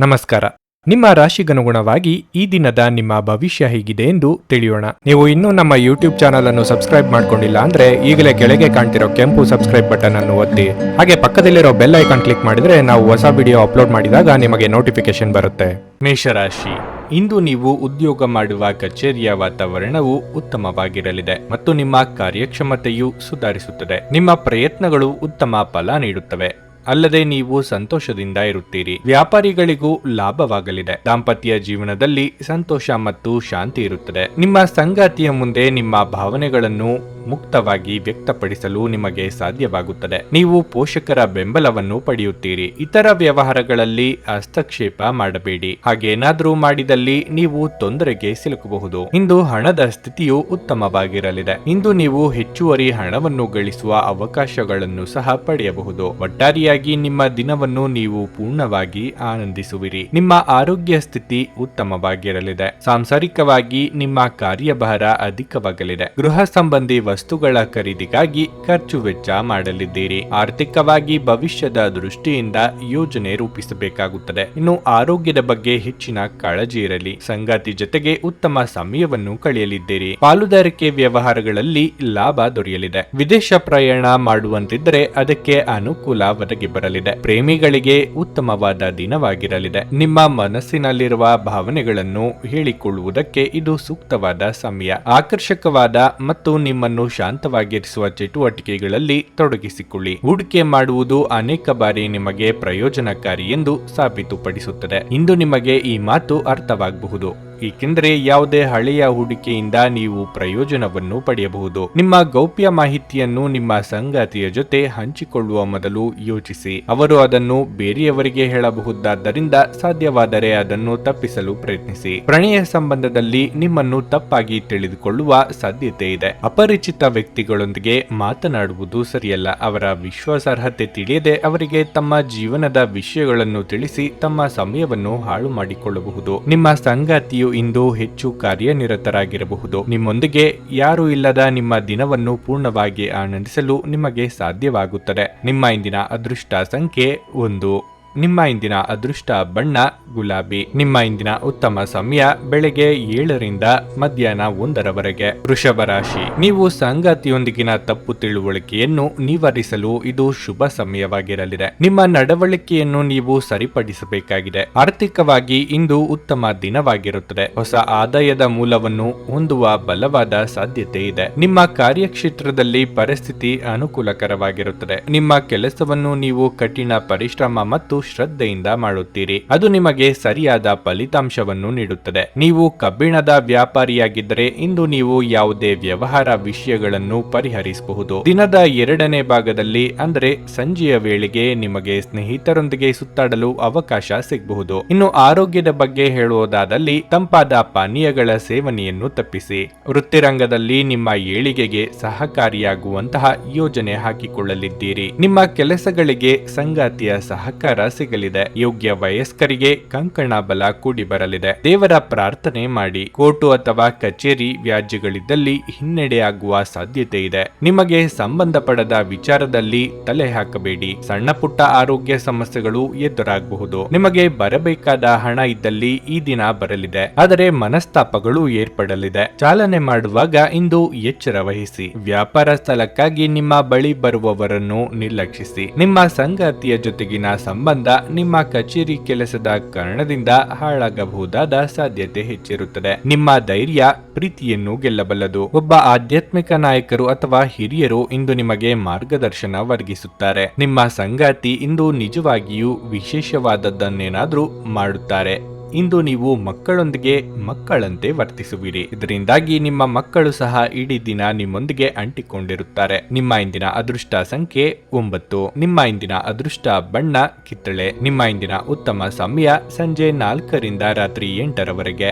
ನಮಸ್ಕಾರ. ನಿಮ್ಮ ರಾಶಿಗನುಗುಣವಾಗಿ ಈ ದಿನದ ನಿಮ್ಮ ಭವಿಷ್ಯ ಹೇಗಿದೆ ಎಂದು ತಿಳಿಯೋಣ. ನೀವು ಇನ್ನೂ ನಮ್ಮ ಯೂಟ್ಯೂಬ್ ಚಾನಲ್ ಅನ್ನು ಸಬ್ಸ್ಕ್ರೈಬ್ ಮಾಡ್ಕೊಂಡಿಲ್ಲ ಅಂದ್ರೆ ಈಗಲೇ ಕೆಳಗೆ ಕಾಣ್ತಿರೋ ಕೆಂಪು ಸಬ್ಸ್ಕ್ರೈಬ್ ಬಟನ್ ಅನ್ನು ಒತ್ತಿ, ಹಾಗೆ ಪಕ್ಕದಲ್ಲಿರೋ ಬೆಲ್ ಐಕಾನ್ ಕ್ಲಿಕ್ ಮಾಡಿದ್ರೆ ನಾವು ಹೊಸ ವಿಡಿಯೋ ಅಪ್ಲೋಡ್ ಮಾಡಿದಾಗ ನಿಮಗೆ ನೋಟಿಫಿಕೇಶನ್ ಬರುತ್ತೆ. ಮೇಷರಾಶಿ, ಇಂದು ನೀವು ಉದ್ಯೋಗ ಮಾಡುವ ಕಚೇರಿಯ ವಾತಾವರಣವು ಉತ್ತಮವಾಗಿರಲಿದೆ ಮತ್ತು ನಿಮ್ಮ ಕಾರ್ಯಕ್ಷಮತೆಯು ಸುಧಾರಿಸುತ್ತದೆ. ನಿಮ್ಮ ಪ್ರಯತ್ನಗಳು ಉತ್ತಮ ಫಲ ನೀಡುತ್ತವೆ, ಅಲ್ಲದೆ ನೀವು ಸಂತೋಷದಿಂದ ಇರುತ್ತೀರಿ. ವ್ಯಾಪಾರಿಗಳಿಗೂ ಲಾಭವಾಗಲಿದೆ. ದಾಂಪತ್ಯ ಜೀವನದಲ್ಲಿ ಸಂತೋಷ ಮತ್ತು ಶಾಂತಿ ಇರುತ್ತದೆ. ನಿಮ್ಮ ಸಂಗಾತಿಯ ಮುಂದೆ ನಿಮ್ಮ ಭಾವನೆಗಳನ್ನು ಮುಕ್ತವಾಗಿ ವ್ಯಕ್ತಪಡಿಸಲು ನಿಮಗೆ ಸಾಧ್ಯವಾಗುತ್ತದೆ. ನೀವು ಪೋಷಕರ ಬೆಂಬಲವನ್ನು ಪಡೆಯುತ್ತೀರಿ. ಇತರ ವ್ಯವಹಾರಗಳಲ್ಲಿ ಹಸ್ತಕ್ಷೇಪ ಮಾಡಬೇಡಿ. ಹಾಗೇನಾದರೂ ಮಾಡಿದಲ್ಲಿ ನೀವು ತೊಂದರೆಗೆ ಸಿಲುಕಬಹುದು. ಇಂದು ಹಣದ ಸ್ಥಿತಿಯು ಉತ್ತಮವಾಗಿರಲಿದೆ. ಇಂದು ನೀವು ಹೆಚ್ಚುವರಿ ಹಣವನ್ನು ಗಳಿಸುವ ಅವಕಾಶಗಳನ್ನು ಸಹ ಪಡೆಯಬಹುದು. ಒಟ್ಟಾರೆಯಾಗಿ ನಿಮ್ಮ ದಿನವನ್ನು ನೀವು ಪೂರ್ಣವಾಗಿ ಆನಂದಿಸುವಿರಿ. ನಿಮ್ಮ ಆರೋಗ್ಯ ಸ್ಥಿತಿ ಉತ್ತಮವಾಗಿರಲಿದೆ. ಸಾಂಸಾರಿಕವಾಗಿ ನಿಮ್ಮ ಕಾರ್ಯಭಾರ ಅಧಿಕವಾಗಲಿದೆ. ಗೃಹ ಸಂಬಂಧಿ ವಸ್ತುಗಳ ಖರೀದಿಗಾಗಿ ಖರ್ಚು ವೆಚ್ಚ ಮಾಡಲಿದ್ದೀರಿ. ಆರ್ಥಿಕವಾಗಿ ಭವಿಷ್ಯದ ದೃಷ್ಟಿಯಿಂದ ಯೋಜನೆ ರೂಪಿಸಬೇಕಾಗುತ್ತದೆ. ಇನ್ನು ಆರೋಗ್ಯದ ಬಗ್ಗೆ ಹೆಚ್ಚಿನ ಕಾಳಜಿ ಇರಲಿ. ಸಂಗಾತಿ ಜೊತೆಗೆ ಉತ್ತಮ ಸಮಯವನ್ನು ಕಳೆಯಲಿದ್ದೀರಿ. ಪಾಲುದಾರಿಕೆ ವ್ಯವಹಾರಗಳಲ್ಲಿ ಲಾಭ ದೊರೆಯಲಿದೆ. ವಿದೇಶ ಪ್ರಯಾಣ ಮಾಡುವಂತಿದ್ದರೆ ಅದಕ್ಕೆ ಅನುಕೂಲ ಒದಗಿ ಬರಲಿದೆ. ಪ್ರೇಮಿಗಳಿಗೆ ಉತ್ತಮವಾದ ದಿನವಾಗಿರಲಿದೆ. ನಿಮ್ಮ ಮನಸ್ಸಿನಲ್ಲಿರುವ ಭಾವನೆಗಳನ್ನು ಹೇಳಿಕೊಳ್ಳುವುದಕ್ಕೆ ಇದು ಸೂಕ್ತವಾದ ಸಮಯ. ಆಕರ್ಷಕವಾದ ಮತ್ತು ನಿಮ್ಮನ್ನು ಶಾಂತವಾಗಿರಿಸುವ ಚಟುವಟಿಕೆಗಳಲ್ಲಿ ತೊಡಗಿಸಿಕೊಳ್ಳಿ. ಹೂಡಿಕೆ ಮಾಡುವುದು ಅನೇಕ ಬಾರಿ ನಿಮಗೆ ಪ್ರಯೋಜನಕಾರಿ ಎಂದು ಸಾಬೀತುಪಡಿಸುತ್ತದೆ. ಇಂದು ನಿಮಗೆ ಈ ಮಾತು ಅರ್ಥವಾಗಬಹುದು, ಏಕೆಂದರೆ ಯಾವುದೇ ಹಳೆಯ ಹೂಡಿಕೆಯಿಂದ ನೀವು ಪ್ರಯೋಜನವನ್ನು ಪಡೆಯಬಹುದು. ನಿಮ್ಮ ಗೌಪ್ಯ ಮಾಹಿತಿಯನ್ನು ನಿಮ್ಮ ಸಂಗಾತಿಯ ಜೊತೆ ಹಂಚಿಕೊಳ್ಳುವ ಮೊದಲು ಯೋಚಿಸಿ. ಅವರು ಅದನ್ನು ಬೇರೆಯವರಿಗೆ ಹೇಳಬಹುದಾದ್ದರಿಂದ ಸಾಧ್ಯವಾದರೆ ಅದನ್ನು ತಪ್ಪಿಸಲು ಪ್ರಯತ್ನಿಸಿ. ಪ್ರಣಯ ಸಂಬಂಧದಲ್ಲಿ ನಿಮ್ಮನ್ನು ತಪ್ಪಾಗಿ ತಿಳಿದುಕೊಳ್ಳುವ ಸಾಧ್ಯತೆ ಇದೆ. ಅಪರಿಚಿತ ವ್ಯಕ್ತಿಗಳೊಂದಿಗೆ ಮಾತನಾಡುವುದು ಸರಿಯಲ್ಲ. ಅವರ ವಿಶ್ವಾಸಾರ್ಹತೆ ತಿಳಿಯದೆ ಅವರಿಗೆ ತಮ್ಮ ಜೀವನದ ವಿಷಯಗಳನ್ನು ತಿಳಿಸಿ ತಮ್ಮ ಸಮಯವನ್ನು ಹಾಳು ಮಾಡಿಕೊಳ್ಳಬಹುದು. ನಿಮ್ಮ ಸಂಗಾತಿಯು ಇಂದು ಹೆಚ್ಚು ಕಾರ್ಯನಿರತರಾಗಿರಬಹುದು. ನಿಮ್ಮೊಂದಿಗೆ ಯಾರು ಇಲ್ಲದ ನಿಮ್ಮ ದಿನವನ್ನು ಪೂರ್ಣವಾಗಿ ಆನಂದಿಸಲು ನಿಮಗೆ ಸಾಧ್ಯವಾಗುತ್ತದೆ. ನಿಮ್ಮ ಇಂದಿನ ಅದೃಷ್ಟ ಸಂಖ್ಯೆ 1. ನಿಮ್ಮ ಇಂದಿನ ಅದೃಷ್ಟ ಬಣ್ಣ ಗುಲಾಬಿ. ನಿಮ್ಮ ಇಂದಿನ ಉತ್ತಮ ಸಮಯ ಬೆಳಗ್ಗೆ 7 ರಿಂದ ಮಧ್ಯಾಹ್ನ 1 ವೃಷಭ ರಾಶಿ, ನೀವು ಸಂಗಾತಿಯೊಂದಿಗಿನ ತಪ್ಪು ತಿಳುವಳಿಕೆಯನ್ನು ನಿವಾರಿಸಲು ಇದು ಶುಭ ಸಮಯವಾಗಿರಲಿದೆ. ನಿಮ್ಮ ನಡವಳಿಕೆಯನ್ನು ನೀವು ಸರಿಪಡಿಸಬೇಕಾಗಿದೆ. ಆರ್ಥಿಕವಾಗಿ ಇಂದು ಉತ್ತಮ ದಿನವಾಗಿರುತ್ತದೆ. ಹೊಸ ಆದಾಯದ ಮೂಲವನ್ನು ಹೊಂದುವ ಬಲವಾದ ಸಾಧ್ಯತೆ ಇದೆ. ನಿಮ್ಮ ಕಾರ್ಯಕ್ಷೇತ್ರದಲ್ಲಿ ಪರಿಸ್ಥಿತಿ ಅನುಕೂಲಕರವಾಗಿರುತ್ತದೆ. ನಿಮ್ಮ ಕೆಲಸವನ್ನು ನೀವು ಕಠಿಣ ಪರಿಶ್ರಮ ಮತ್ತು ಶ್ರದ್ಧೆಯಿಂದ ಮಾಡುತ್ತೀರಿ. ಅದು ನಿಮಗೆ ಸರಿಯಾದ ಫಲಿತಾಂಶವನ್ನು ನೀಡುತ್ತದೆ. ನೀವು ಕಬ್ಬಿಣದ ವ್ಯಾಪಾರಿಯಾಗಿದ್ದರೆ ಇಂದು ನೀವು ಯಾವುದೇ ವ್ಯವಹಾರ ವಿಷಯಗಳನ್ನು ಪರಿಹರಿಸಬಹುದು. ದಿನದ 2ನೇ ಭಾಗದಲ್ಲಿ ಅಂದರೆ ಸಂಜೆಯ ವೇಳೆಗೆ ನಿಮಗೆ ಸ್ನೇಹಿತರೊಂದಿಗೆ ಸುತ್ತಾಡಲು ಅವಕಾಶ ಸಿಗಬಹುದು. ಇನ್ನು ಆರೋಗ್ಯದ ಬಗ್ಗೆ ಹೇಳುವುದಾದಲ್ಲಿ ತಂಪಾದ ಪಾನೀಯಗಳ ಸೇವನೆಯನ್ನು ತಪ್ಪಿಸಿ. ವೃತ್ತಿರಂಗದಲ್ಲಿ ನಿಮ್ಮ ಏಳಿಗೆಗೆ ಸಹಕಾರಿಯಾಗುವಂತಹ ಯೋಜನೆ ಹಾಕಿಕೊಳ್ಳಲಿದ್ದೀರಿ. ನಿಮ್ಮ ಕೆಲಸಗಳಿಗೆ ಸಂಗಾತಿಯ ಸಹಕಾರ ಸಿಗಲಿದೆ. ಯೋಗ್ಯ ವಯಸ್ಕರಿಗೆ ಕಂಕಣ ಬಲ ಕೂಡಿ ಬರಲಿದೆ. ದೇವರ ಪ್ರಾರ್ಥನೆ ಮಾಡಿ. ಕೋರ್ಟು ಅಥವಾ ಕಚೇರಿ ವ್ಯಾಜ್ಯಗಳಿದ್ದಲ್ಲಿ ಹಿನ್ನಡೆಯಾಗುವ ಸಾಧ್ಯತೆ ಇದೆ. ನಿಮಗೆ ಸಂಬಂಧಪಡದ ವಿಚಾರದಲ್ಲಿ ತಲೆ ಹಾಕಬೇಡಿ. ಸಣ್ಣ ಪುಟ್ಟ ಆರೋಗ್ಯ ಸಮಸ್ಯೆಗಳು ಎದುರಾಗಬಹುದು. ನಿಮಗೆ ಬರಬೇಕಾದ ಹಣ ಇದ್ದಲ್ಲಿ ಈ ದಿನ ಬರಲಿದೆ, ಆದರೆ ಮನಸ್ತಾಪಗಳು ಏರ್ಪಡಲಿದೆ. ಚಾಲನೆ ಮಾಡುವಾಗ ಇಂದು ಎಚ್ಚರ ವಹಿಸಿ. ವ್ಯಾಪಾರ ಸ್ಥಳಕ್ಕಾಗಿ ನಿಮ್ಮ ಬಳಿ ಬರುವವರನ್ನು ನಿರ್ಲಕ್ಷಿಸಿ. ನಿಮ್ಮ ಸಂಗಾತಿಯ ಜೊತೆಗಿನ ಸಂಬಂಧ ನಿಮ್ಮ ಕಚೇರಿ ಕೆಲಸದ ಕಾರಣದಿಂದ ಹಾಳಾಗಬಹುದಾದ ಸಾಧ್ಯತೆ ಹೆಚ್ಚಿರುತ್ತದೆ. ನಿಮ್ಮ ಧೈರ್ಯ ಪ್ರೀತಿಯನ್ನು ಗೆಲ್ಲಬಲ್ಲದು. ಒಬ್ಬ ಆಧ್ಯಾತ್ಮಿಕ ನಾಯಕರು ಅಥವಾ ಹಿರಿಯರು ಇಂದು ನಿಮಗೆ ಮಾರ್ಗದರ್ಶನ ಒದಗಿಸುತ್ತಾರೆ. ನಿಮ್ಮ ಸಂಗಾತಿ ಇಂದು ನಿಜವಾಗಿಯೂ ವಿಶೇಷವಾದದ್ದನ್ನೇನಾದ್ರೂ ಮಾಡುತ್ತಾರೆ. ಇಂದು ನೀವು ಮಕ್ಕಳೊಂದಿಗೆ ಮಕ್ಕಳಂತೆ ವರ್ತಿಸುವಿರಿ. ಇದರಿಂದಾಗಿ ನಿಮ್ಮ ಮಕ್ಕಳು ಸಹ ಇಡೀ ದಿನ ನಿಮ್ಮೊಂದಿಗೆ ಅಂಟಿಕೊಂಡಿರುತ್ತಾರೆ. ನಿಮ್ಮ ಇಂದಿನ ಅದೃಷ್ಟ ಸಂಖ್ಯೆ 9. ನಿಮ್ಮ ಇಂದಿನ ಅದೃಷ್ಟ ಬಣ್ಣ ಕಿತ್ತಳೆ. ನಿಮ್ಮ ಇಂದಿನ ಉತ್ತಮ ಸಮಯ ಸಂಜೆ 4 ರಿಂದ ರಾತ್ರಿ 8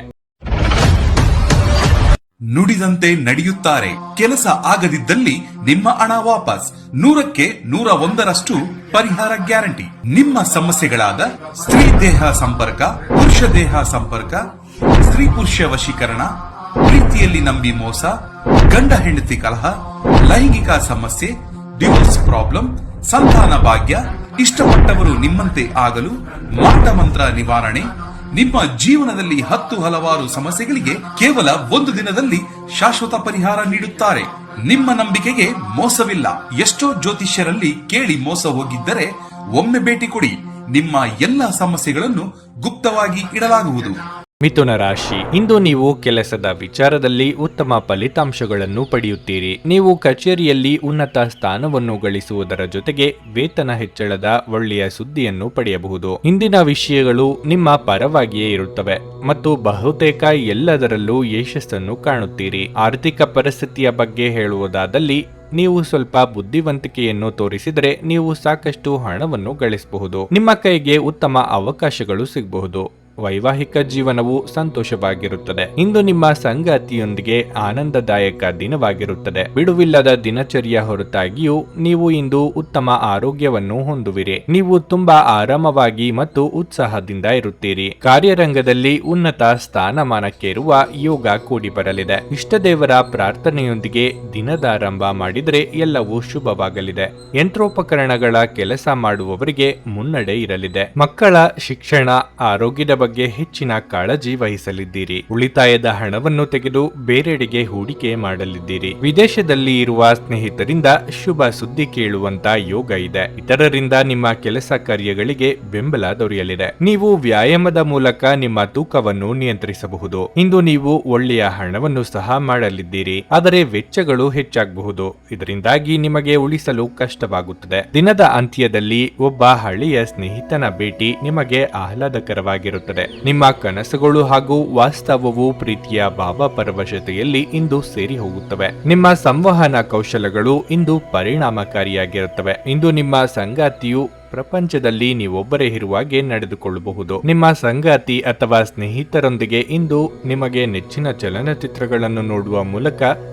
ನುಡಿದಂತೆ ನಡೆಯುತ್ತಾರೆ. ಕೆಲಸ ಆಗದಿದ್ದಲ್ಲಿ ನಿಮ್ಮ ಹಣ ವಾಪಸ್. 100ಕ್ಕೆ 101ರಷ್ಟು ಪರಿಹಾರ ಗ್ಯಾರಂಟಿ. ನಿಮ್ಮ ಸಮಸ್ಯೆಗಳಾದ ಸ್ತ್ರೀ ದೇಹ ಸಂಪರ್ಕ, ಪುರುಷ ದೇಹ ಸಂಪರ್ಕ, ಸ್ತ್ರೀ ಪುರುಷ ವಶೀಕರಣ, ಪ್ರೀತಿಯಲ್ಲಿ ನಂಬಿ ಮೋಸ, ಗಂಡ ಹೆಂಡತಿ ಕಲಹ, ಲೈಂಗಿಕ ಸಮಸ್ಯೆ, ಡಿವೋರ್ಸ್ ಪ್ರಾಬ್ಲಮ್, ಸಂತಾನ ಭಾಗ್ಯ, ಇಷ್ಟಪಟ್ಟವರು ನಿಮ್ಮಂತೆ ಆಗಲು ಮಾಟ ಮಂತ್ರ ನಿವಾರಣೆ, ನಿಮ್ಮ ಜೀವನದಲ್ಲಿ 10 ಹಲವಾರು ಸಮಸ್ಯೆಗಳಿಗೆ ಕೇವಲ 1 ದಿನದಲ್ಲಿ ಶಾಶ್ವತ ಪರಿಹಾರ ನೀಡುತ್ತಾರೆ. ನಿಮ್ಮ ನಂಬಿಕೆಗೆ ಮೋಸವಿಲ್ಲ. ಎಷ್ಟೋ ಜ್ಯೋತಿಷ್ಯರಲ್ಲಿ ಕೇಳಿ ಮೋಸ ಹೋಗಿದ್ದರೆ ಒಮ್ಮೆ ಭೇಟಿ ಕೊಡಿ. ನಿಮ್ಮ ಎಲ್ಲ ಸಮಸ್ಯೆಗಳನ್ನು ಗುಪ್ತವಾಗಿ ಇಡಲಾಗುವುದು. ಮಿಥುನ ರಾಶಿ, ಇಂದು ನೀವು ಕೆಲಸದ ವಿಚಾರದಲ್ಲಿ ಉತ್ತಮ ಫಲಿತಾಂಶಗಳನ್ನು ಪಡೆಯುತ್ತೀರಿ. ನೀವು ಕಚೇರಿಯಲ್ಲಿ ಉನ್ನತ ಸ್ಥಾನವನ್ನು ಗಳಿಸುವುದರ ಜೊತೆಗೆ ವೇತನ ಹೆಚ್ಚಳದ ಒಳ್ಳೆಯ ಸುದ್ದಿಯನ್ನು ಪಡೆಯಬಹುದು. ಇಂದಿನ ವಿಷಯಗಳು ನಿಮ್ಮ ಪರವಾಗಿಯೇ ಇರುತ್ತವೆ ಮತ್ತು ಬಹುತೇಕ ಎಲ್ಲದರಲ್ಲೂ ಯಶಸ್ಸನ್ನು ಕಾಣುತ್ತೀರಿ. ಆರ್ಥಿಕ ಪರಿಸ್ಥಿತಿಯ ಬಗ್ಗೆ ಹೇಳುವುದಾದಲ್ಲಿ ನೀವು ಸ್ವಲ್ಪ ಬುದ್ಧಿವಂತಿಕೆಯನ್ನು ತೋರಿಸಿದರೆ ನೀವು ಸಾಕಷ್ಟು ಹಣವನ್ನು ಗಳಿಸಬಹುದು. ನಿಮ್ಮ ಕೈಗೆ ಉತ್ತಮ ಅವಕಾಶಗಳು ಸಿಗಬಹುದು. ವೈವಾಹಿಕ ಜೀವನವು ಸಂತೋಷವಾಗಿರುತ್ತದೆ. ಇಂದು ನಿಮ್ಮ ಸಂಗಾತಿಯೊಂದಿಗೆ ಆನಂದದಾಯಕ ದಿನವಾಗಿರುತ್ತದೆ. ಬಿಡುವಿಲ್ಲದ ದಿನಚರಿಯ ಹೊರತಾಗಿಯೂ ನೀವು ಇಂದು ಉತ್ತಮ ಆರೋಗ್ಯವನ್ನು ಹೊಂದುವಿರಿ. ನೀವು ತುಂಬಾ ಆರಾಮವಾಗಿ ಮತ್ತು ಉತ್ಸಾಹದಿಂದ ಇರುತ್ತೀರಿ. ಕಾರ್ಯರಂಗದಲ್ಲಿ ಉನ್ನತ ಸ್ಥಾನಮಾನಕ್ಕೇರುವ ಯೋಗ ಕೂಡಿ ಬರಲಿದೆ. ಇಷ್ಟದೇವರ ಪ್ರಾರ್ಥನೆಯೊಂದಿಗೆ ದಿನದಾರಂಭ ಮಾಡಿದರೆ ಎಲ್ಲವೂ ಶುಭವಾಗಲಿದೆ. ಯಂತ್ರೋಪಕರಣಗಳ ಕೆಲಸ ಮಾಡುವವರಿಗೆ ಮುನ್ನಡೆ ಇರಲಿದೆ. ಮಕ್ಕಳ ಶಿಕ್ಷಣ, ಆರೋಗ್ಯದ ಬಗ್ಗೆ ಹೆಚ್ಚಿನ ಕಾಳಜಿ ವಹಿಸಲಿದ್ದೀರಿ. ಉಳಿತಾಯದ ಹಣವನ್ನು ತೆಗೆದು ಬೇರೆಡೆಗೆ ಹೂಡಿಕೆ ಮಾಡಲಿದ್ದೀರಿ. ವಿದೇಶದಲ್ಲಿ ಇರುವ ಸ್ನೇಹಿತರಿಂದ ಶುಭ ಸುದ್ದಿ ಕೇಳುವಂತ ಯೋಗ ಇದೆ. ಇತರರಿಂದ ನಿಮ್ಮ ಕೆಲಸ ಕಾರ್ಯಗಳಿಗೆ ಬೆಂಬಲ ದೊರೆಯಲಿದೆ. ನೀವು ವ್ಯಾಯಾಮದ ಮೂಲಕ ನಿಮ್ಮ ತೂಕವನ್ನು ನಿಯಂತ್ರಿಸಬಹುದು. ಇಂದು ನೀವು ಒಳ್ಳೆಯ ಹಣವನ್ನು ಸಹ ಮಾಡಲಿದ್ದೀರಿ, ಆದರೆ ವೆಚ್ಚಗಳು ಹೆಚ್ಚಾಗಬಹುದು. ಇದರಿಂದಾಗಿ ನಿಮಗೆ ಉಳಿಸಲು ಕಷ್ಟವಾಗುತ್ತದೆ. ದಿನದ ಅಂತ್ಯದಲ್ಲಿ ಒಬ್ಬ ಹಳೆಯ ಸ್ನೇಹಿತನ ಭೇಟಿ ನಿಮಗೆ ಆಹ್ಲಾದಕರವಾಗಿರುತ್ತದೆ. ನಿಮ್ಮ ಕನಸುಗಳು ಹಾಗೂ ವಾಸ್ತವವು ಪ್ರೀತಿಯ ಭಾವಪರವಶತೆಯಲ್ಲಿ ಇಂದು ಸೇರಿ ಹೋಗುತ್ತವೆ. ನಿಮ್ಮ ಸಂವಹನ ಕೌಶಲಗಳು ಇಂದು ಪರಿಣಾಮಕಾರಿಯಾಗಿರುತ್ತವೆ. ಇಂದು ನಿಮ್ಮ ಸಂಗಾತಿಯು ಪ್ರಪಂಚದಲ್ಲಿ ನೀವೊಬ್ಬರೇ ಇರುವಾಗೆ ನಡೆದುಕೊಳ್ಳಬಹುದು. ನಿಮ್ಮ ಸಂಗಾತಿ ಅಥವಾ ಸ್ನೇಹಿತರೊಂದಿಗೆ ಇಂದು ನಿಮಗೆ ನೆಚ್ಚಿನ ಚಲನಚಿತ್ರಗಳನ್ನು ನೋಡುವ ಮೂಲಕ